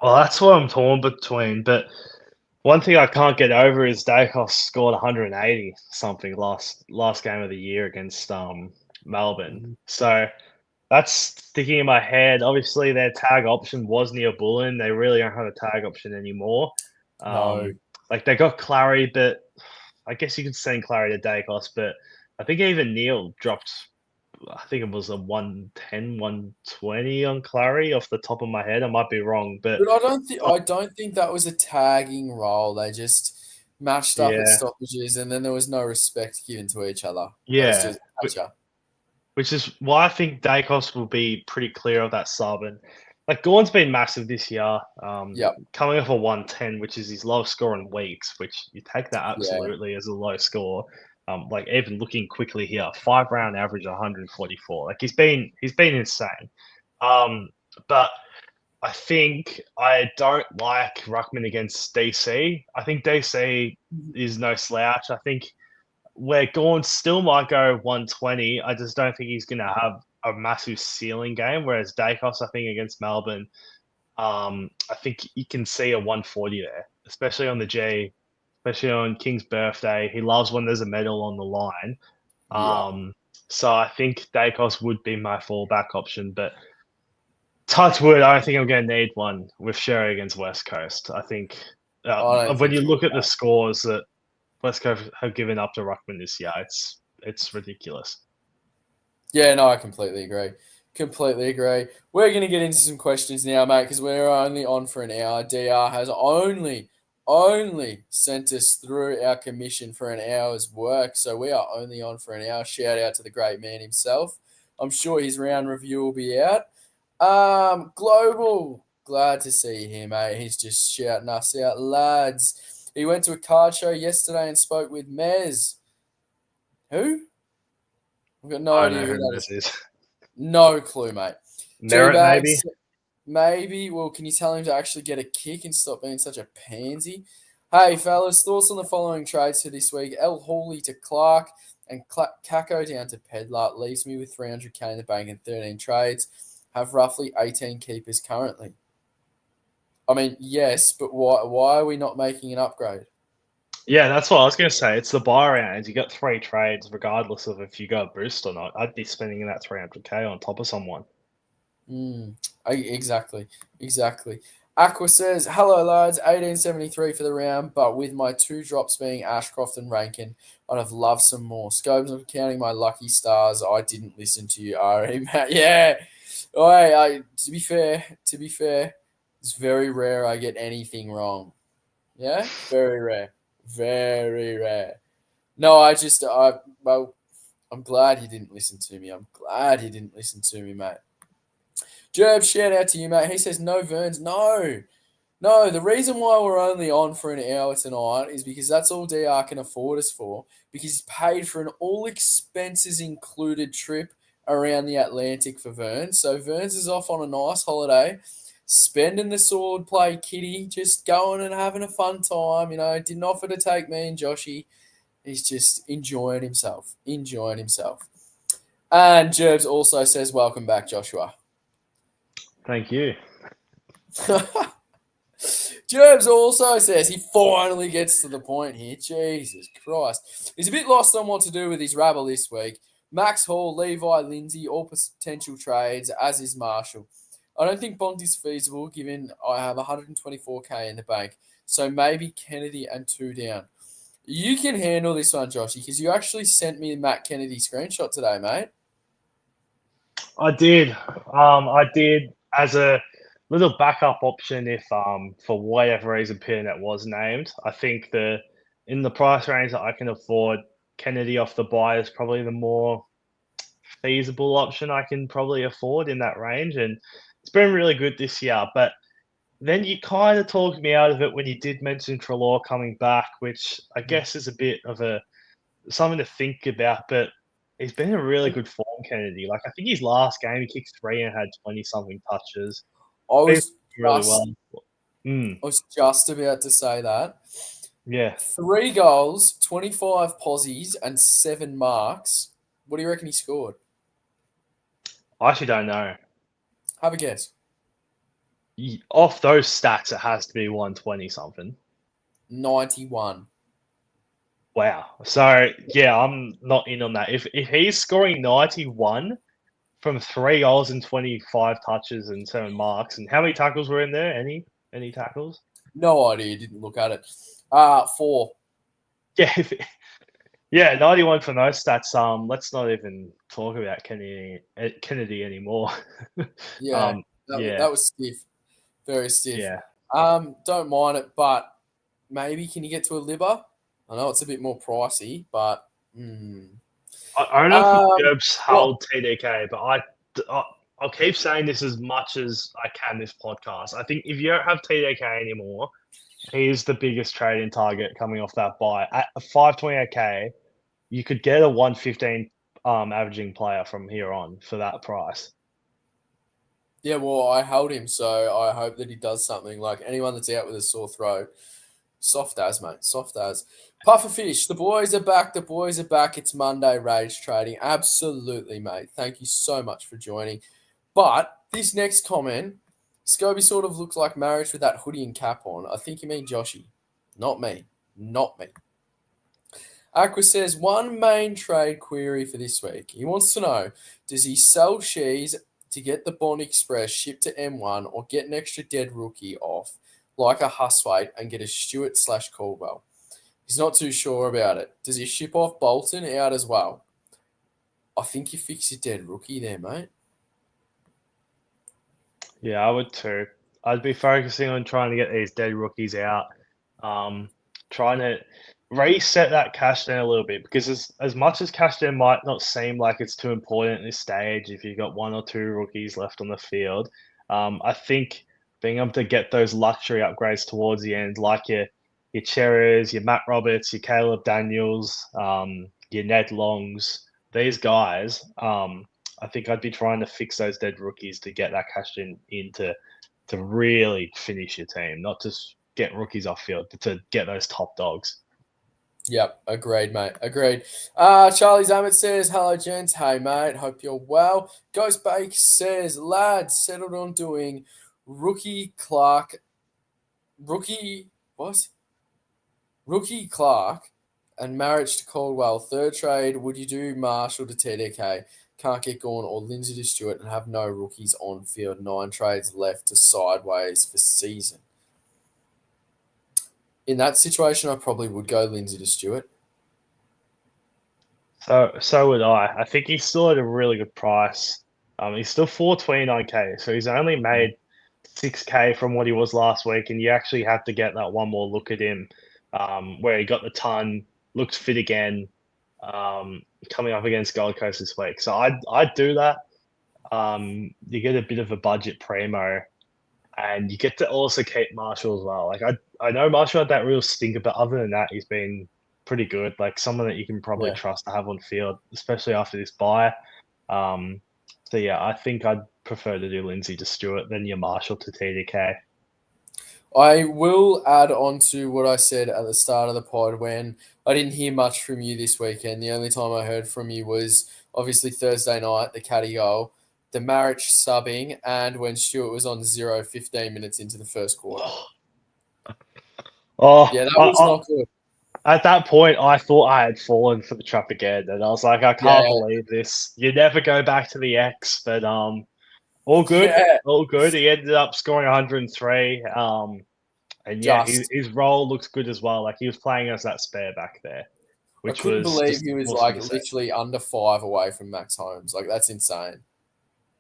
Well, that's what I'm torn between. But one thing I can't get over is Dacos scored 180 something last game of the year against Melbourne. So that's sticking in my head. Obviously, their tag option was Neil Bullen. They really don't have a tag option anymore. No. Like they got Clary, but I guess you could send Clary to Dacos. But I think even Neil dropped. I think it was a 110, 120 on Clary off the top of my head. I might be wrong, but I don't think that was a tagging role. They just matched up at stoppages, and then there was no respect given to each other. Yeah, Gotcha. which is why I think Dacos will be pretty clear of that sub. And like Gorn's been massive this year, coming off a 110, which is his lowest score in weeks, which you take that absolutely as a low score. Like even looking quickly here, 5-round average 144. Like he's been insane. But I think I don't like Ruckman against DC. I think DC is no slouch. I think where Gorn still might go 120, I just don't think he's going to have a massive ceiling game. Whereas Dacos, I think against Melbourne, I think you can see a 140 there, especially on the G, especially on King's birthday. He loves when there's a medal on the line. So I think Dacos would be my fallback option, but touch wood, I don't think I'm going to need one with Sherry against West Coast. I think when you look at the scores that West Coast have given up to Ruckman this year, it's ridiculous. Yeah, no, I completely agree. We're going to get into some questions now, mate, because we're only on for an hour. DR has only sent us through our commission for an hour's work, so we are only on for an hour. Shout out to the great man himself. I'm sure his round review will be out. Global, glad to see him, mate. He's just shouting us out, lads. He went to a card show yesterday and spoke with Mez. Who? I've got no idea who that is. No clue, mate. Merritt, maybe? Maybe. Well, can you tell him to actually get a kick and stop being such a pansy? Hey, fellas, thoughts on the following trades for this week? El Hawley to Clark and Kako down to Pedlar. Leaves me with 300k in the bank and 13 trades. Have roughly 18 keepers currently. I mean, yes, but why are we not making an upgrade? Yeah, that's what I was going to say. It's the buy round. You got 3 trades, regardless of if you got a boost or not. I'd be spending that 300k on top of someone. Exactly. Aqua says, hello, lads. 1873 for the round, but with my 2 drops being Ashcroft and Rankin, I'd have loved some more. Scobes, I'm counting my lucky stars. I didn't listen to you, Ari, Matt. Yeah. To be fair, it's very rare I get anything wrong. Yeah? Very rare. No, I'm glad he didn't listen to me. Mate. Jerb, shout out to you, mate. He says, no Verns. No, the reason why we're only on for an hour tonight is because that's all DR can afford us for, because he's paid for an all expenses included trip around the Atlantic for Verns. So Verns is off on a nice holiday, spending the sword play kitty, just going and having a fun time. You know, didn't offer to take me and Joshy. He's just enjoying himself. And Jerbs also says, welcome back, Joshua. Thank you. Jerbs also says he finally gets to the point here. Jesus Christ. He's a bit lost on what to do with his rabble this week. Max Hall, Levi, Lindsay, all potential trades, as is Marshall. I don't think Bond is feasible given I have 124k in the bank. So maybe Kennedy and 2 down. You can handle this one, Joshy, because you actually sent me the Matt Kennedy screenshot today, mate. I did. I did as a little backup option if for whatever reason Peternet was named. I think in the price range that I can afford, Kennedy off the buy is probably the more feasible option I can probably afford in that range, and it's been really good this year. But then you kind of talked me out of it when you did mention Trelaw coming back, which I guess is a bit of a something to think about. But he's been in really good form, Kennedy. Like I think his last game he kicked 3 and had 20 something touches. I Been was really just, well. Mm, I was just about to say that. yeah, 3 goals, 25 posies, and 7 marks. What do you reckon he scored? I actually don't know. Have a guess. Off those stats, it has to be 120 something. 91. Wow. So yeah, I'm not in on that. If he's scoring 91 from 3 goals and 25 touches and 7 marks, and how many tackles were in there? Any tackles? No idea. Didn't look at it. 4. Yeah, yeah, 91 from those stats. Let's not even talk about Kennedy anymore. Yeah, Yeah, that was stiff. Very stiff. yeah. Don't mind it, but maybe can you get to a liver? I know it's a bit more pricey, but I don't know if um, Gerbs what? held TDK, but I'll keep saying this as much as I can this podcast. I think if you don't have TDK anymore, he is the biggest trading target coming off that buy. At 528k, you could get a 115 averaging player from here on for that price. Yeah, well, I held him, so I hope that he does something. Like anyone that's out with a sore throat, soft as, mate, soft as. Puffer Fish, the boys are back. The boys are back. It's Monday Rage Trading. Absolutely, mate. Thank you so much for joining. But this next comment, Scobie sort of looks like marriage with that hoodie and cap on. I think you mean Joshy, not me, not me. Aqua says one main trade query for this week. He wants to know: does he sell Shees to get the Bond Express shipped to M1 or get an extra dead rookie off, like a Huswaite, and get a Stewart/Caldwell? He's not too sure about it. Does he ship off Bolton out as well? I think you fix your dead rookie there, mate. Yeah, I would too. I'd be focusing on trying to get these dead rookies out, trying to reset that cash down a little bit because as much as cash down might not seem like it's too important at this stage, if you've got 1 or 2 rookies left on the field, I think being able to get those luxury upgrades towards the end, like your Cherries, your Matt Roberts, your Caleb Daniels, your Ned Longs, these guys, I think I'd be trying to fix those dead rookies to get that cash in to really finish your team, not just get rookies off field, but to get those top dogs. Yep, agreed, mate. Agreed. Charlie Zamet says, hello, gents. Hey, mate. Hope you're well. Ghost Bake says, lads, settled on doing rookie Clark. Rookie, what? Rookie Clark and marriage to Caldwell. Third trade, would you do Marshall to TDK? Can't get Gorn or Lindsay to Stewart and have no rookies on field. 9 trades left to sideways for season. In that situation, I probably would go Lindsay to Stewart. So would I. I think he's still at a really good price. He's still 429k, so he's only made 6k from what he was last week, and you actually have to get that one more look at him, where he got the ton, looked fit again, coming up against Gold Coast this week. So I'd do that. You get a bit of a budget primo, and you get to also keep Marshall as well. Like I know Marshall had that real stinker, but other than that, he's been pretty good. Like someone that you can probably Yeah. trust to have on field, especially after this bye. So yeah, I think I'd prefer to do Lindsay to Stewart than your Marshall to TDK. I will add on to what I said at the start of the pod when I didn't hear much from you this weekend. The only time I heard from you was obviously Thursday night, the caddy goal, the marriage subbing, and when Stewart was on 0 15 minutes into the first quarter. Oh, Yeah, that was not good. at that point, I thought I had fallen for the trap again, and I was like, I can't Yeah, believe this. You never go back to the X, but all good, yeah, all good. He ended up scoring 103. And yeah, just. his role looks good as well. Like he was playing as that spare back there, I which couldn't was believe just he was awesome like to see. literally under 5 away from Max Holmes. Like that's insane.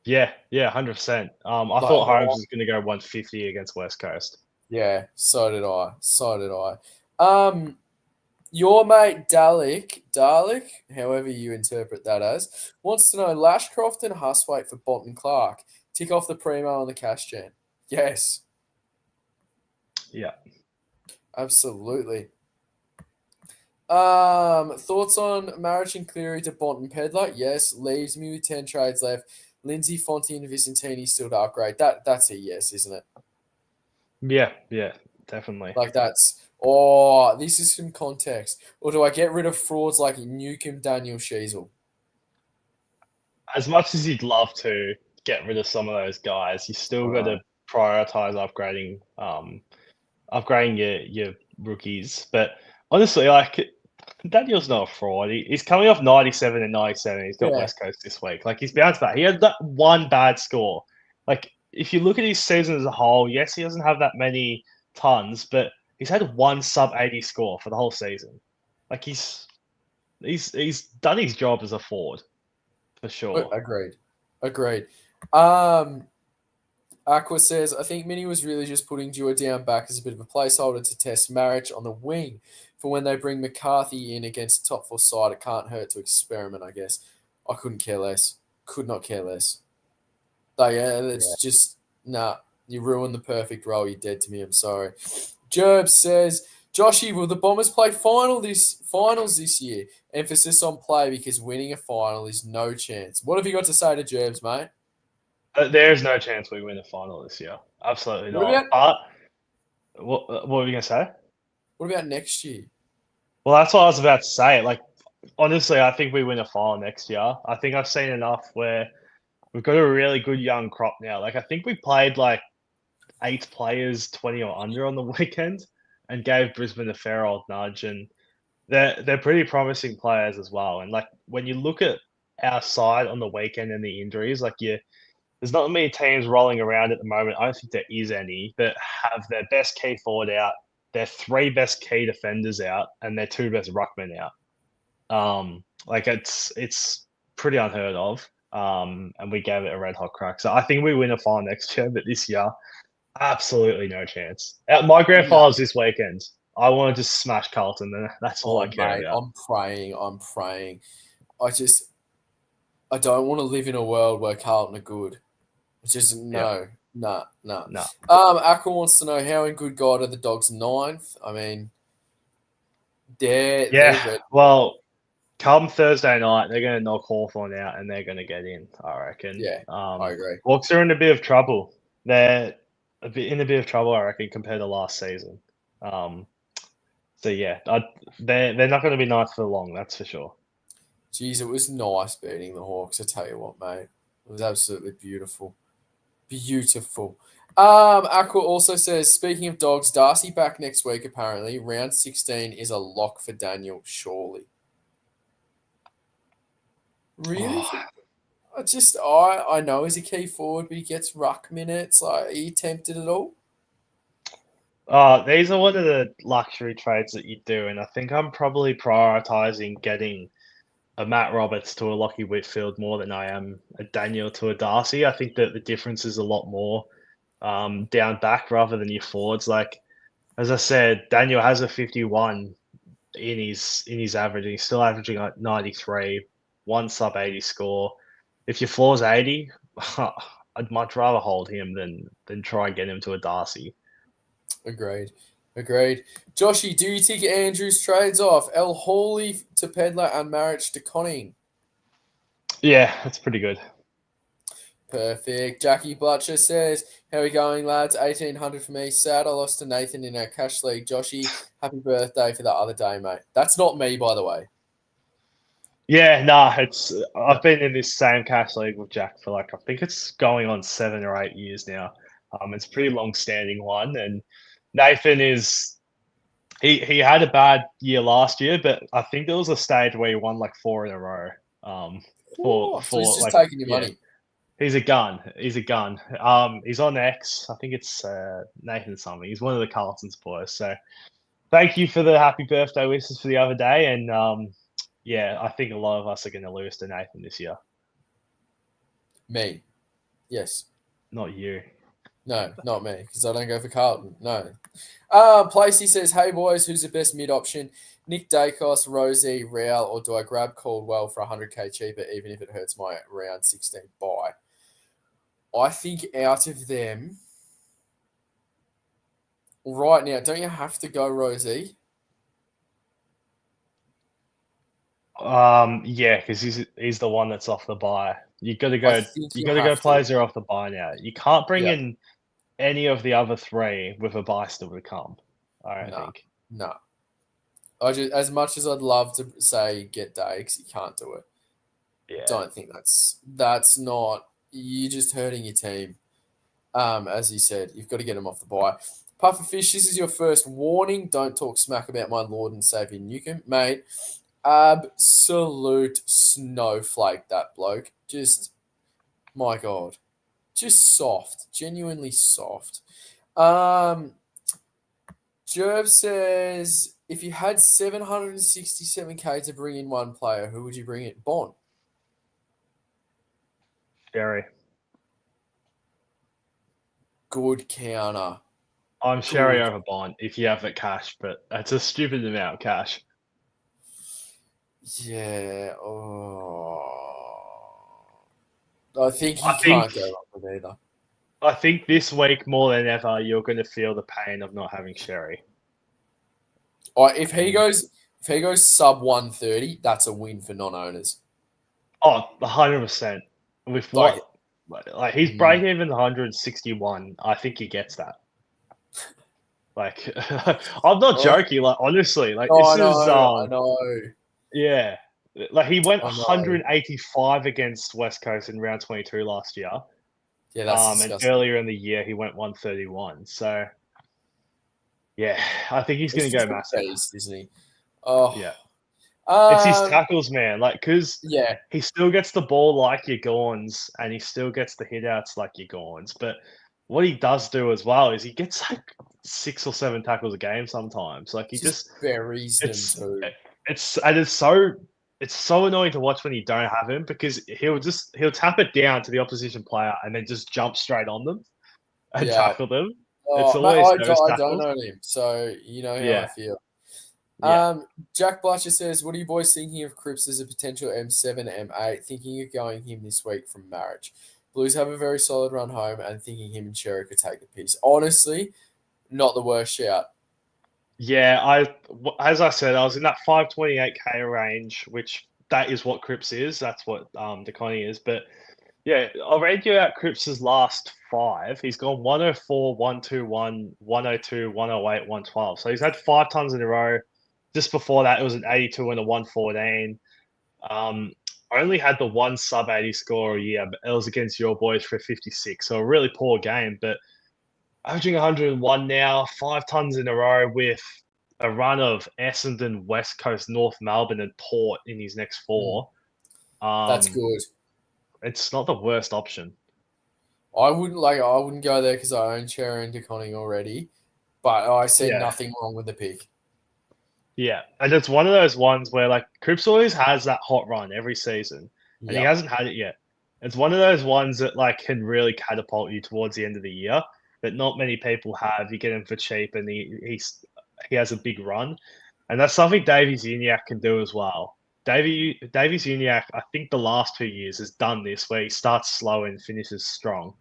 Yeah, yeah, 100%. I Like, thought Holmes oh, was going to go 150 against West Coast. yeah, so did I. So did I. Your mate Dalek, however you interpret that as, wants to know Lashcroft and Huswaite for Bont and Clark. Tick off the primo on the cash gen. Yes, Yeah. absolutely. Thoughts on Marich and Cleary to Bont and Pedler? Yes, leaves me with 10 trades left. Lindsay, Fonte, and Vicentini still to upgrade. That's a yes, isn't it? Yeah, yeah, definitely. Like that's oh, this is some context. Or do I get rid of frauds like Newcomb, Daniel Sheasel? As much as you'd love to get rid of some of those guys, you still got Right. to prioritize upgrading your rookies. But honestly, like Daniel's not a fraud. He's coming off 97 and 97. He's got Yeah. West Coast this week. Like he's bounced back. He had that one bad score. Like if you look at his season as a whole, yes, he doesn't have that many tons, but he's had one sub 80 score for the whole season. Like he's done his job as a forward for sure. Agreed. Agreed. Um, Aqua says, I think Mini was really just putting Dewar down back as a bit of a placeholder to test Marich on the wing for when they bring McCarthy in against a top four side. It can't hurt to experiment, I guess. I couldn't care less. Could not care less. Like, Yeah. it's just, nah, you ruined the perfect role. You're dead to me. I'm sorry. Jerb says, Joshy, will the Bombers play finals this year? Emphasis on play because winning a final is no chance. What have you got to say to Jerbs, mate? There's no chance we win the final this year. Absolutely What not. about But what were you gonna say? what about next year? Well, that's what I was about to say. Like, honestly, I think we win a final next year. I think I've seen enough where we've got a really good young crop now. Like, I think we played like 8 players 20 or under on the weekend and gave Brisbane a fair old nudge. And they're pretty promising players as well. And like when you look at our side on the weekend and the injuries, like there's not many teams rolling around at the moment. I don't think there is any that have their best key forward out, their 3 best key defenders out, and their 2 best ruckmen out. Like it's pretty unheard of. And we gave it a red hot crack. So I think we win a final next year, but this year, absolutely no chance. My grand No. finals this weekend. I want to just smash Carlton, and that's all I Oh, care mate, about. I'm praying. I'm praying. I don't want to live in a world where Carlton are good. It's just Yeah, no, nah, nah. no. Aqua wants to know how in good God are the Dogs ninth? I mean, they're Yeah, red. well, come Thursday night, they're going to knock Hawthorn out, and they're going to get in, I reckon. Yeah, I agree. Hawks are in a bit of trouble. They're in a bit of trouble, I reckon, compared to last season. Um, so yeah, they're not going to be nice for long, that's for sure. Jeez, it was nice beating the Hawks. I tell you what, mate, it was absolutely beautiful, beautiful. Aqua also says, speaking of Dogs, Darcy back next week. Apparently, round 16 is a lock for Daniel. Surely, really? Oh, I know he's a key forward, but he gets ruck minutes. Like, are you tempted at all? these are one of the luxury trades that you do, and I think I'm probably prioritizing getting a Matt Roberts to a Lockie Whitfield more than I am a Daniel to a Darcy. I think that the difference is a lot more down back rather than your forwards. Like as I said, Daniel has a 51 in his average. And he's still averaging like 93, one sub 80 score. If your floor's 80, I'd much rather hold him than try and get him to a Darcy. Agreed. Agreed. Joshy, do you tick Andrews trades off? El Hawley to Pedler and Marich to Conning. Yeah, that's pretty good. Perfect. Jackie Butcher says, how are we going, lads? 1800 for me. Sad I lost to Nathan in our cash league. Joshy, happy birthday for the other day, mate. That's not me, by the way. Yeah, nah, it's I've been in this same cash league with Jack for like I think it's going on 7 or 8 years now. It's a pretty long standing one, and Nathan is He had a bad year last year, but I think there was a stage where he won like 4 in a row. So he's For just like taking your yeah, money. he's a gun. He's a gun. He's on X. I think it's Nathan something. He's one of the Carlton's boys. So thank you for the happy birthday wishes for the other day. And yeah, I think a lot of us are going to lose to Nathan this year. Me. Yes. Not you. No, not me, because I don't go for Carlton. No. Placey says, hey boys, who's the best mid option? Nick Dacos, Rosie, Real, or do I grab Caldwell for 100k cheaper, even if it hurts my round 16 buy? I think out of them, right now, don't you have to go Rosie? Yeah, because he's the one that's off the buy. You got to I go. think You you got to go. have to. Players are off the buy now. You can't bring Yeah. in any of the other three with a buy still to come. I don't No. think. No. I just, as much as I'd love to say get Dakes, you can't do it. Yeah. Don't think that's not. You're just hurting your team. As you said, you've got to get them off the bye. Pufferfish, this is your first warning. Don't talk smack about my Lord and Savior Newcomb, mate. Absolute snowflake, that bloke. Just, my God. Just soft. Genuinely soft. Jerv says, if you had 767k to bring in one player, who would you bring in? Bond. Sherry. Good counter. I'm Sherry Good. over Bond if you have that cash, but that's a stupid amount of cash. Yeah. Oh. I think I you think can't go wrong with either. I think this week more than ever you're going to feel the pain of not having Sherry. If And he goes sub 130, that's a win for non-owners. 100%. With Like, what like he's mm, breaking even 161. I think he gets that. Like I'm not oh, joking. Like honestly, like oh, this is I know, yeah. Like he went I know. 185 against West Coast in round 22 last year. Yeah, that's And disgusting. earlier in the year he went 131. So yeah, I think he's He's going to go just a massive. beast, isn't he? Oh, Yeah. It's his um, tackles, man. Like, because yeah, he still gets the ball like your Gorns, and he still gets the hitouts like your Gorns. But what he does do as well is he gets like 6 or 7 tackles a game sometimes. Like he just just, buries them it's too. it's and it's so annoying to watch when you don't have him because he'll tap it down to the opposition player and then just jump straight on them and Yeah. tackle them. It's Oh, mate, always those I don't tackles. own him, so you know how I Yeah, feel. yeah. Jack Blatcher says, what are you boys thinking of Cripps as a potential M7, M8? Thinking of going him this week from marriage. Blues have a very solid run home and thinking him and Sherry could take the piece. Honestly, not the worst shout. Yeah, as I said, I was in that 528k range, which that is what Cripps is. That's what DeConnie is. But yeah, I'll read you out Cripps's last 5. He's gone 104, 121, 102, 108, 112. So he's had 5 tons in a row. Just before that, it was an 82 and a 114. Only had the one sub 80 score a year, but it was against your boys for 56. So a really poor game, but averaging 101 now, 5 tons in a row with a run of Essendon, West Coast, North Melbourne, and Port in his next Mm, 4. that's Um, good. it's not the worst option. I wouldn't go there because I own Cherry and DeConning already, but I see Yeah, nothing wrong with the pick. yeah, and it's one of those ones where like Cripps always has that hot run every season, and he Yep. hasn't had it yet. It's one of those ones that like can really catapult you towards the end of the year, but not many people have. You get him for cheap, and he has a big run. And that's something Davies Uniac can do as well. Davies Uniac, I think the last 2 years has done this where he starts slow and finishes strong.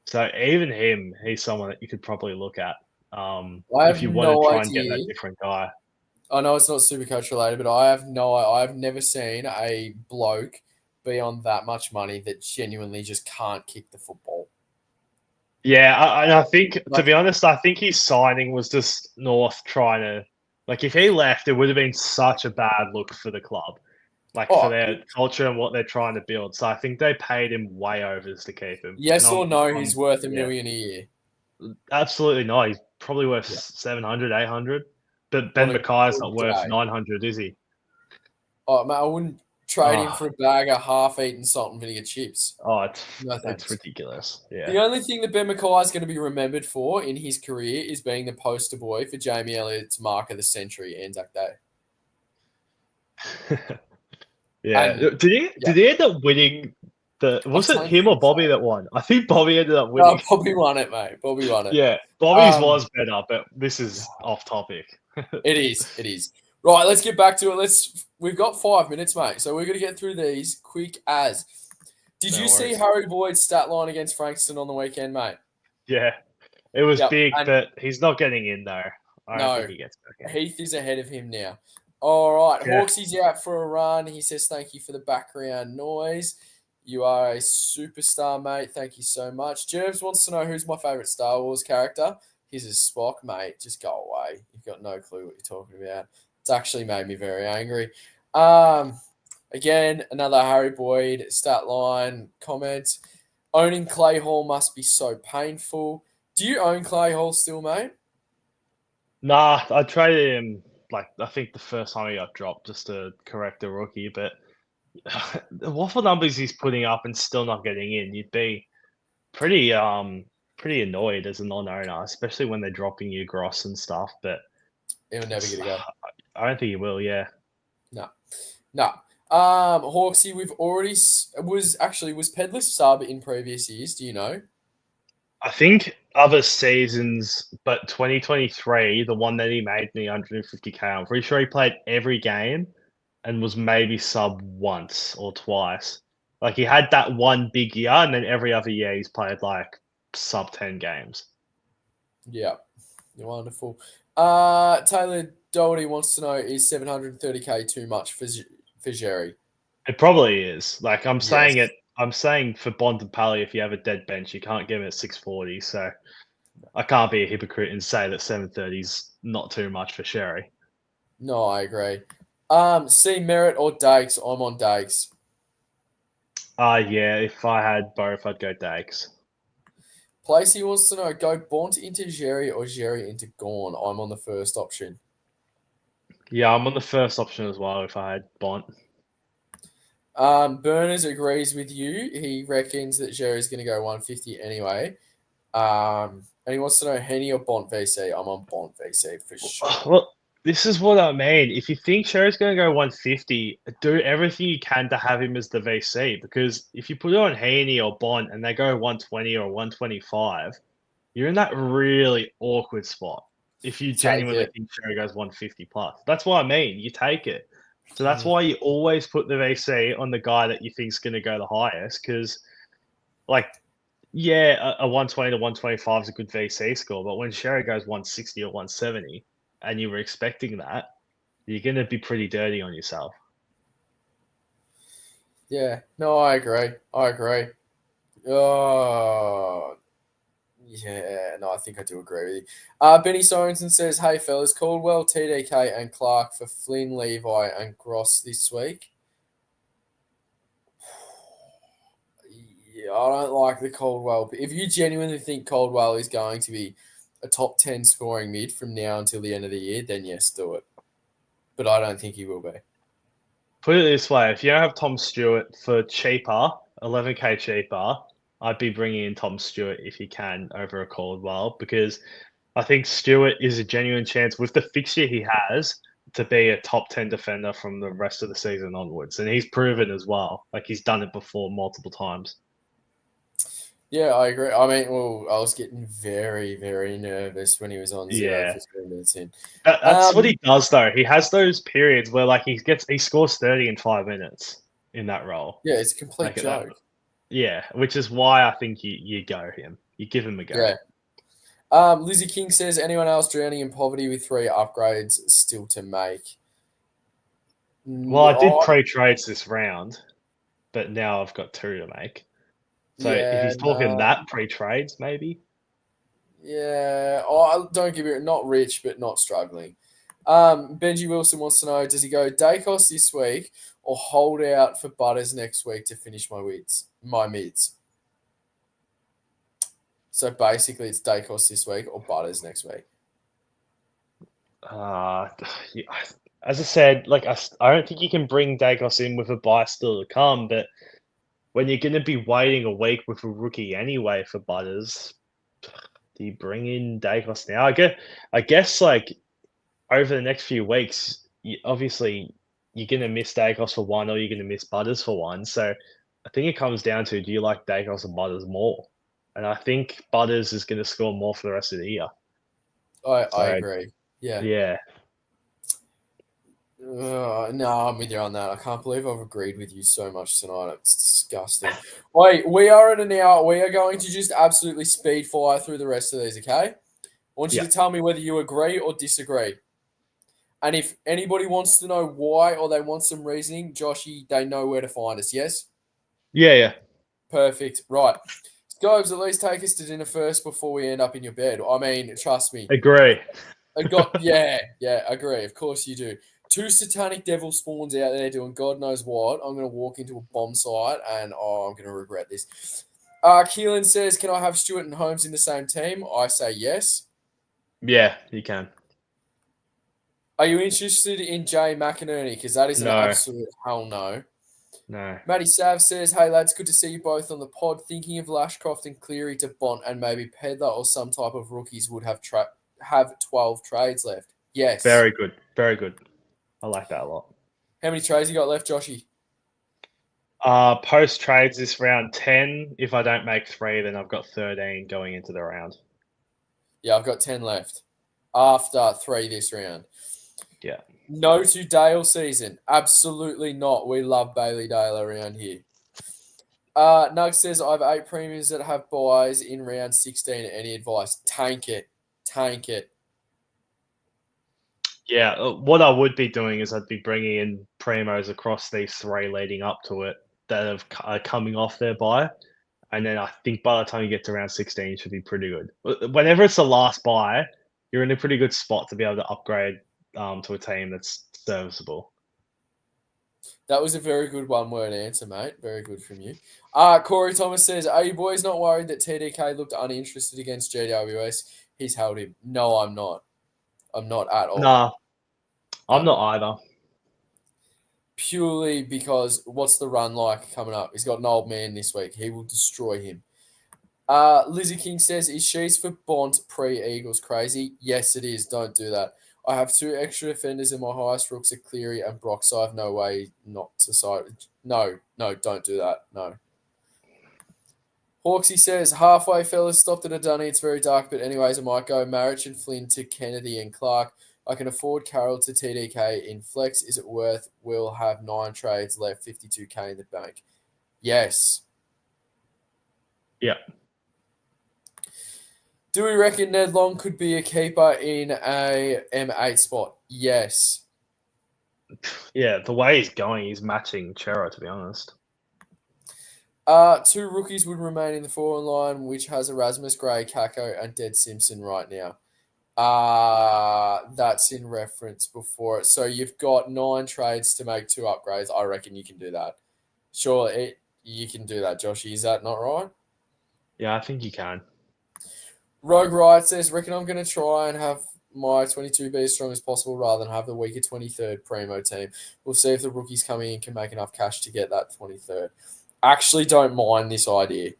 So even him, he's someone that you could probably look at I if have you want to no try and get that idea. different guy. I know it's not Supercoach related, but I've never seen a bloke be on that much money that genuinely just can't kick the football. Yeah, and I think to Like, be honest, I think his signing was just North trying to like if he left, it would have been such a bad look for the club, like for oh, their culture and what they're trying to build. So I think they paid him way overs to keep him. And yes or no, he's worth a yeah. million a year. Absolutely not. He's probably worth Yeah. 700, 800. But on Ben a Mackay's good not worth day. 900, is he? Oh, mate, I wouldn't trade him Oh, for a bag of half-eaten salt and vinegar chips. oh, No it's thanks. ridiculous. The Yeah. only thing that Ben Mackay is going to be remembered for in his career is being the poster boy for Jamie Elliott's mark of the century, Anzac Day. Yeah. And yeah, Did he end up winning the I was it don't him or think so. Bobby that won? I think Bobby ended up No, winning. Bobby won it, mate. Bobby won it. Yeah. Bobby's Um, was better, but this is off topic. it is. It is. Right, let's get back to it. We've got 5 minutes, mate. So we're gonna get through these quick as. Did you No see worries. Harry Boyd's stat line against Frankston on the weekend, mate? Yeah. It was Yep. big, And but he's not getting in there. I don't think no, he gets back in. Heath is ahead of him now. All right, Yeah. Hawksy's out for a run. He says thank you for the background noise. You are a superstar, mate. Thank you so much. Jerbs wants to know who's my favourite Star Wars character. He's a Spock, mate. Just go away. You've got no clue what you're talking about. It's actually made me very angry. Again, another Harry Boyd stat line comment. Owning Clay Hall must be so painful. Do you own Clay Hall still, mate? Nah, I traded him like I think the first time he got dropped just to correct the rookie, but the waffle numbers he's putting up and still not getting in, you'd be pretty pretty annoyed as a non-owner, especially when they're dropping you Gross and stuff. But He'll never get a go. I don't think he will. Yeah, No. No. Hawksy, we've already was Pedler sub in previous years. Do you know? I think other seasons, but 2023, the one that he made me 150K, I'm pretty sure he played every game and was maybe sub once or twice. Like he had that one big year, and then every other year he's played like sub 10 games. Yeah, wonderful. Taylor Doherty wants to know is 730K too much for Jerry? It probably is. Like I'm saying Yes. it. I'm saying for Bond and Pally, if you have a dead bench, you can't give him at 640. So I can't be a hypocrite and say that 730 is not too much for Sherry. No, I agree. See Merritt or Dakes? I'm on Dakes. Yeah, if I had both, I'd go Dakes. Placey wants to know go Bont into Jerry or Jerry into Gorn. I'm on the first option. Yeah, I'm on the first option as well if I had Bont. Berners agrees with you. He reckons that Jerry's going to go 150 anyway. And he wants to know Henny or Bont VC. I'm on Bont VC for sure. Well, this is what I mean. If you think Sherry's going to go 150, do everything you can to have him as the VC because if you put it on Heaney or Bont and they go 120 or 125, you're in that really awkward spot if you Take genuinely it. think Sherry goes 150 plus. That's what I mean. You take it. So that's why you always put the VC on the guy that you think's going to go the highest because, like, yeah, a 120 to 125 is a good VC score, but when Sherry goes 160 or 170 and you were expecting that, you're going to be pretty dirty on yourself. Yeah. No, I agree. I agree. Oh, yeah. No, I think I do agree with you. Benny Sorensen says, hey, fellas, Caldwell, TDK, and Clark for Flynn, Levi, and Gross this week. Yeah, I don't like the Caldwell. If you genuinely think Caldwell is going to be a top 10 scoring mid from now until the end of the year, then yes, do it. But I don't think he will be. Put it this way: if you don't have Tom Stewart for cheaper, 11K cheaper, I'd be bringing in Tom Stewart if you can over a Caldwell because I think Stewart is a genuine chance with the fixture he has to be a top 10 defender from the rest of the season onwards. And he's proven as well. Like he's done it before multiple times. Yeah, I agree. I mean, well, I was getting very, very nervous when he was on 0 Yeah. for 3 minutes in. That's what he does though. He has those periods where like he scores 30 in 5 minutes in that role. Yeah, it's a complete Like that, joke. yeah, which is why I think you go him. You give him a go. Yeah. Lizzie King says, anyone else drowning in poverty with 3 upgrades still to make? Well, I did No, pre-trades this round, but now I've got 2 to make. So if yeah, he's talking no. that pre-trades, maybe. Yeah. Oh, don't give it, not rich, but not struggling. Benji Wilson wants to know, does he go Dacos this week or hold out for Butters next week to finish my mids? So basically it's Dacos this week or Butters next week. Yeah, as I said, like I don't think you can bring Dagos in with a buy still to come, but when you're going to be waiting a week with a rookie anyway for Butters, do you bring in Dagos now? I guess like over the next few weeks, obviously you're going to miss Dagos for one, or you're going to miss Butters for one. So I think it comes down to, do you like Dagos and Butters more? And I think Butters is going to score more for the rest of the year. I So agree. Yeah. yeah, No, I'm with you on that. I can't believe I've agreed with you so much tonight. It's disgusting. Wait, we are at an hour. We are going to just absolutely speed fire through the rest of these, okay? I want you yeah, to tell me whether you agree or disagree. And if anybody wants to know why or they want some reasoning, Joshy, they know where to find us, yes? yeah. Perfect. Right. Scobes, at least take us to dinner first before we end up in your bed. I mean, trust me. Agree. Yeah, agree. Of course you do. Two satanic devil spawns out there doing God knows what. I'm going to walk into a bomb site and I'm going to regret this. Keelan says, can I have Stewart and Holmes in the same team? I say yes. Yeah, you can. Are you interested in Jay McInerney? Because that is an No, absolute hell no. no. Matty Sav says, hey lads, good to see you both on the pod. Thinking of Lashcroft and Cleary to Bont and maybe Pedler or some type of rookies would have 12 trades left. Yes. Very good. Very good. I like that a lot. How many trades you got left, Joshy? Post trades this round 10. If I don't make 3, then I've got 13 going into the round. Yeah, I've got 10 left after 3 this round. Yeah. No to Dale season. Absolutely not. We love Bailey Dale around here. Nug says, I have 8 premiums that have buys in round 16. Any advice? Tank it. Tank it. Yeah, what I would be doing is I'd be bringing in primos across these 3 leading up to it that are coming off their buy. And then I think by the time you get to round 16, it should be pretty good. Whenever it's the last buy, you're in a pretty good spot to be able to upgrade to a team that's serviceable. That was a very good one-word answer, mate. Very good from you. Corey Thomas says, are you boys not worried that TDK looked uninterested against GWS? He's held him. No, I'm not. I'm not at all. Nah, I'm not either. Purely because what's the run like coming up? He's got an old man this week. He will destroy him. Lizzie King says, is She's for Bont pre-Eagles crazy? Yes, it is. Don't do that. I have 2 extra defenders and my highest rooks are Cleary and Brock, so I have no way not to side. No, don't do that. No. Hawksy says, halfway, fellas, stopped at a dunny. It's very dark, but anyways, I might go Marich and Flynn to Kennedy and Clark. I can afford Carroll to TDK in flex. Is it worth? We'll have 9 trades left, 52K in the bank. Yes. Yeah. Do we reckon Ned Long could be a keeper in a M8 spot? Yes. Yeah, the way he's going, he's matching Chero, to be honest. 2 rookies would remain in the forward line, which has Erasmus Gray, Kako, and Dead Simpson right now. That's in reference before it. So you've got 9 trades to make 2 upgrades. I reckon you can do that. Sure, you can do that, Joshy. Is that not right? Yeah, I think you can. Rogue Riot says, reckon I'm going to try and have my 22 be as strong as possible rather than have the weaker 23rd Primo team. We'll see if the rookies coming in can make enough cash to get that 23rd. Actually, don't mind this idea.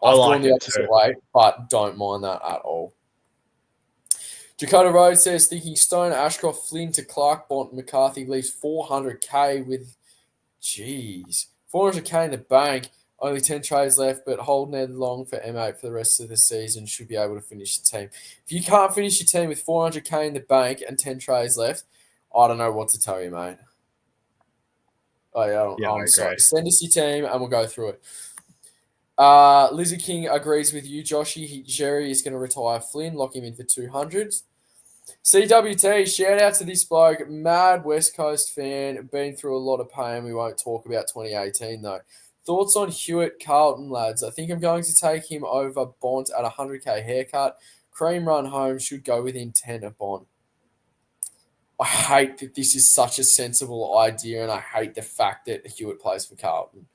I I've like gone the it opposite too. way, but don't mind that at all. Dakota Road says, thinking Stone, Ashcroft, Flynn to Clark, Bont, McCarthy leaves 400K with, 400K in the bank. Only 10 trades left, but hold Ned Long for M8 for the rest of the season. Should be able to finish the team. If you can't finish your team with 400K in the bank and 10 trades left, I don't know what to tell you, mate. I'm sorry. Agree. Send us your team and we'll go through it. Lizzie King agrees with you, Joshy. Jerry is going to retire Flynn, lock him in for 200. CWT, shout out to this bloke, mad West Coast fan, been through a lot of pain. We won't talk about 2018 though. Thoughts on Hewitt Carlton, lads? I think I'm going to take him over Bont at 100K haircut. Cream run home should go within 10 of Bont. I hate that this is such a sensible idea, and I hate the fact that Hewitt plays for Carlton.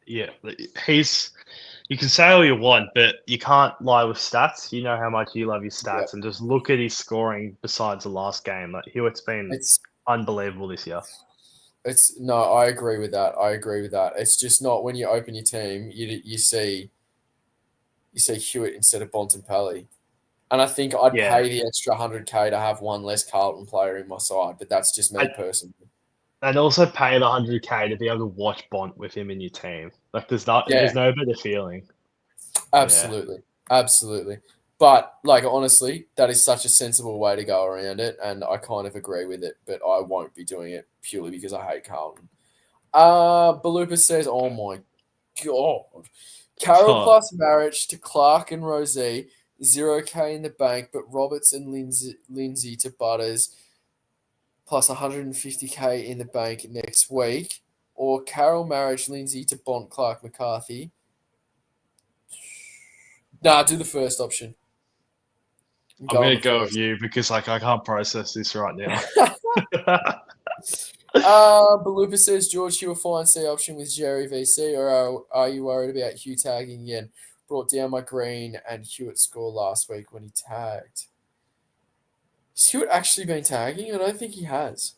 Yeah, he's. You can say all you want, but you can't lie with stats. You know how much you love your Yeah, stats, and just look at his scoring besides the last game. Like Hewitt's been it's unbelievable this year. it's no, I agree with that. I agree with that. It's just not when you open your team, you see Hewitt instead of Bontempelli. And I think I'd Yeah, pay the extra 100K to have one less Carlton player in my side, but that's just me and, personally. and also pay the 100K to be able to watch Bont with him in your team. Like there's Yeah, no better feeling. Yeah, absolutely. Absolutely. But like honestly, that is such a sensible way to go around it, and I kind of agree with it, but I won't be doing it purely because I hate Carlton. Balupa says, oh my god. Carroll oh, plus marriage to Clark and Rosie, 0K in the bank, but Roberts and Lindsay to Butters plus 150K in the bank next week. Or Carroll marriage Lindsay to Bont Clark McCarthy. Nah, do the first option. I'm Go on gonna the go with first. you because like I can't process this right now. Balupa says, George, you will find C option with Jerry VC, or are you worried about Hugh tagging again? Brought down my green and Hewitt score last week when he tagged. Has Hewitt actually been tagging? I don't think he has.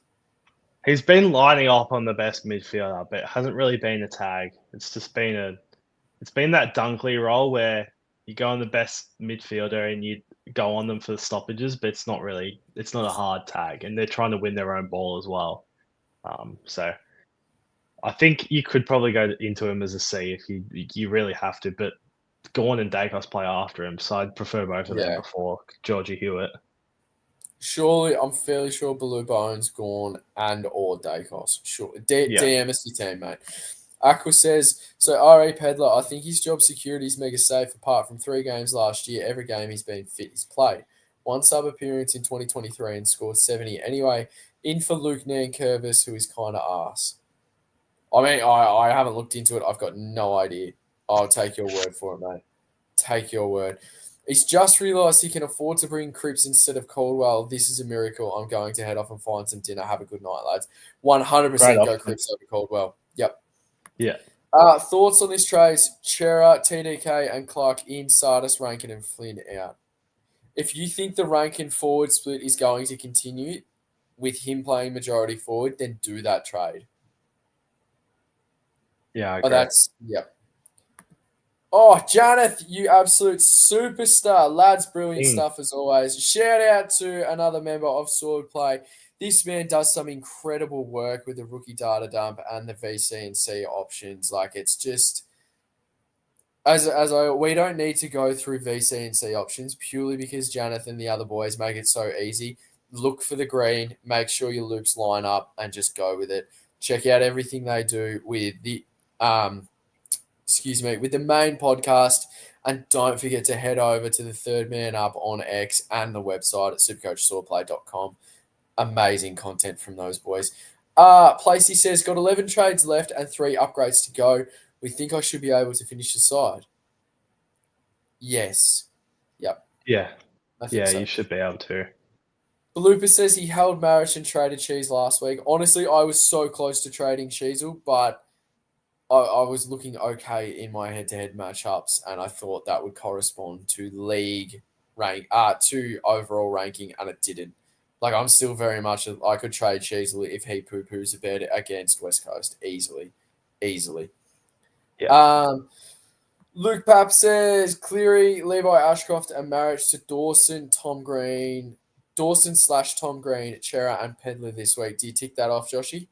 He's been lining up on the best midfielder, but it hasn't really been a tag. It's been that Dunkley role where you go on the best midfielder and you go on them for the stoppages, but it's not a hard tag, and they're trying to win their own ball as well. So I think you could probably go into him as a C if you really have to, but Gawn and Dacos play after him, so I'd prefer both of them Yeah. before Georgie Hewitt. Surely, I'm fairly sure Blue Bones, Gorn, and or Dacos. Sure. Yeah, DM us your team, mate. Aqua says, so R.A. Pedler, I think his job security is mega safe apart from 3 games last year. Every game he's been fit, he's played. One sub appearance in 2023 and scored 70. Anyway, in for Luke Nankervis, who is kind of ass. I mean, I haven't looked into it. I've got no idea. I'll take your word for it, mate. Take your word. He's just realised he can afford to bring Cripps instead of Caldwell. This is a miracle. I'm going to head off and find some dinner. Have a good night, lads. great 100% go option. Cripps over Caldwell. Yep. Yeah, Thoughts on this trades? Chera, TDK, and Clark in, Sardis, Rankin, and Flynn out. If you think the Rankin forward split is going to continue with him playing majority forward, then do that trade. yeah, I Oh, agree. that's, yep. Oh, Janeth, you absolute superstar. Lads, brilliant Mm. stuff as always. Shout out to another member of Sword Play. This man does some incredible work with the rookie data dump and the VC and C options. Like, it's just, we don't need to go through VC and C options purely because Janeth and the other boys make it so easy. Look for the green, make sure your loops line up, and just go with it. Check out everything they do with the with the main podcast. And don't forget to head over to the Third Man Up on X and the website at supercoachswordplay.com. Amazing content from those boys. Placey says, got 11 trades left and 3 upgrades to go. We think I should be able to finish the side. Yes. Yep, Yeah, I think yeah, so. you should be able to. Belupa says he held Marich and traded Cheese last week. Honestly, I was so close to trading Cheezel, but I was looking okay in my head-to-head matchups, and I thought that would correspond to league rank, to overall ranking, and it didn't. Like I'm still very much I could trade Cheesley if he poo-poos a bit against West Coast easily, easily. Yeah, Um, Luke Papp says Cleary, Levi Ashcroft, and marriage to Dawson/Tom Green, Chera, and Pedler this week. Do you tick that off, Joshy?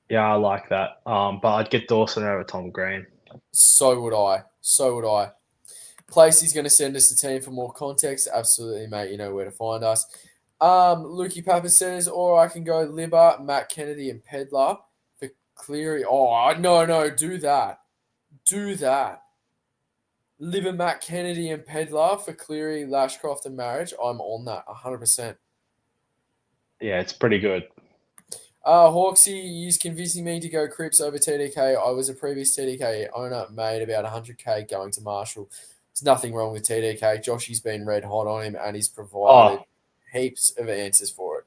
yeah, I like that. But I'd get Dawson over Tom Green. So would I. So would I. Placey's going to send us a team for more context. Absolutely, mate. You know where to find us. Lukey Papa says, or I can go Libba, Matt Kennedy, and Pedler for Cleary. Oh, no, do that. Do that. Libba, Matt Kennedy, and Pedler for Cleary, Lashcroft, and Marriage. I'm on that 100%. Yeah, it's pretty good. Hawksy is convincing me to go Cripps over TDK. I was a previous TDK owner, made about 100K going to Marshall. There's nothing wrong with TDK. Joshy's been red hot on him and he's provided Oh, heaps of answers for it.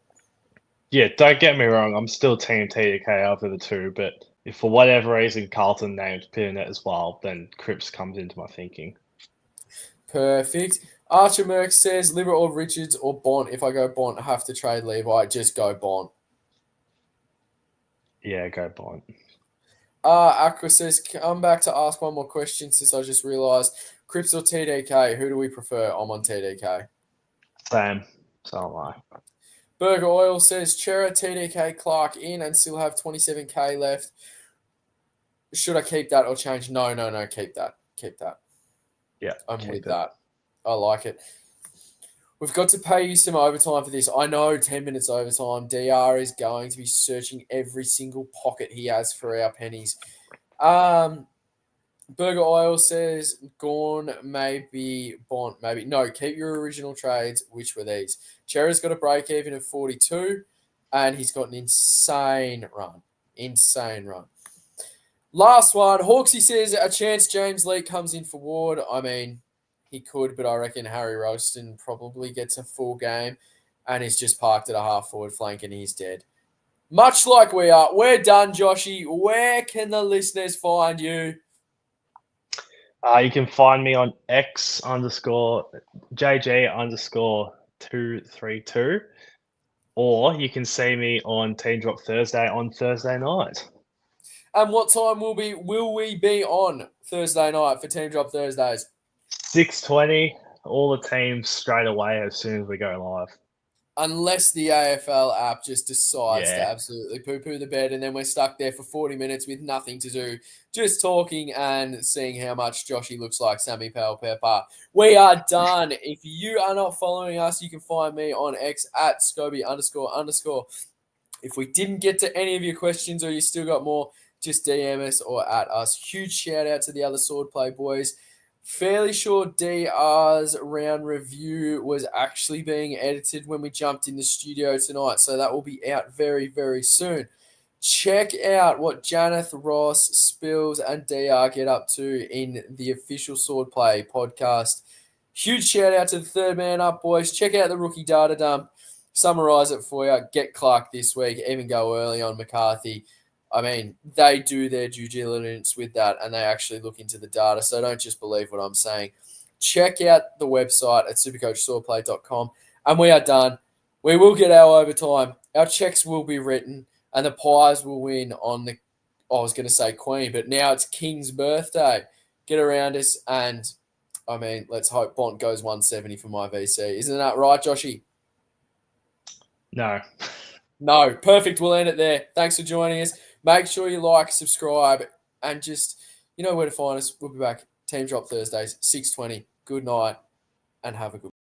yeah, don't get me wrong. I'm still Team TDK over the two, but if for whatever reason Carlton named Pinnet as well, then Cripps comes into my thinking. Perfect. Archer Merck says Liver or Richards or Bont. If I go Bont, I have to trade Levi. Just go Bont. Yeah, go Bont. Aqua says, come back to ask one more question since I just realised. Cripps or TDK? Who do we prefer? I'm on TDK. Same. So am I. Burger Oil says, Chera, TDK, Clark in and still have 27k left. Should I keep that or change? No. Keep that. Keep that. Yeah, I'm with that. I like it. We've got to pay you some overtime for this. I know 10 minutes overtime. DR is going to be searching every single pocket he has for our pennies. Burger Oil says Gorn, maybe Bont, maybe. No, keep your original trades. Which were these? Chera's got a break even of 42, and he's got an insane run. Insane run. Last one. Hawksy says a chance James Lee comes in for Ward. I mean, he could, but I reckon Harry Ralston probably gets a full game and is just parked at a half forward flank and he's dead. Much like we are. We're done, Joshy. Where can the listeners find you? You can find me on X _ JJ _ 232, or you can see me on Team Drop Thursday on Thursday night. And what time will we be on Thursday night for Team Drop Thursdays? 6:20. All the teams straight away as soon as we go live. Unless the AFL app just decides to Yeah. absolutely poo-poo the bed and then we're stuck there for 40 minutes with nothing to do, just talking and seeing how much Joshy looks like Sammy Pepper. We are done. If you are not following us, you can find me on X at Scobie __. If we didn't get to any of your questions or you still got more, just DM us or at us. Huge shout out to the other Swordplay boys. Fairly sure DR's round review was actually being edited when we jumped in the studio tonight, so that will be out very, very soon. Check out what Janeth, Ross, Spills, and DR get up to in the official Swordplay podcast. Huge shout out to the third man up, boys. Check out the rookie data dump. Summarise it for you. Get Clark this week. Even go early on McCarthy. I mean, they do their due diligence with that and they actually look into the data. So don't just believe what I'm saying. Check out the website at supercoachswordplay.com. And we are done. We will get our overtime. Our checks will be written and the Pies will win on the, I was going to say Queen, but now it's King's birthday. Get around us and, I mean, let's hope Bont goes 170 for my VC. Isn't that right, Joshy? No. No. Perfect. We'll end it there. Thanks for joining us. Make sure you like, subscribe, and just, you know where to find us. We'll be back. Team Drop Thursdays, 6:20. Good night, and have a good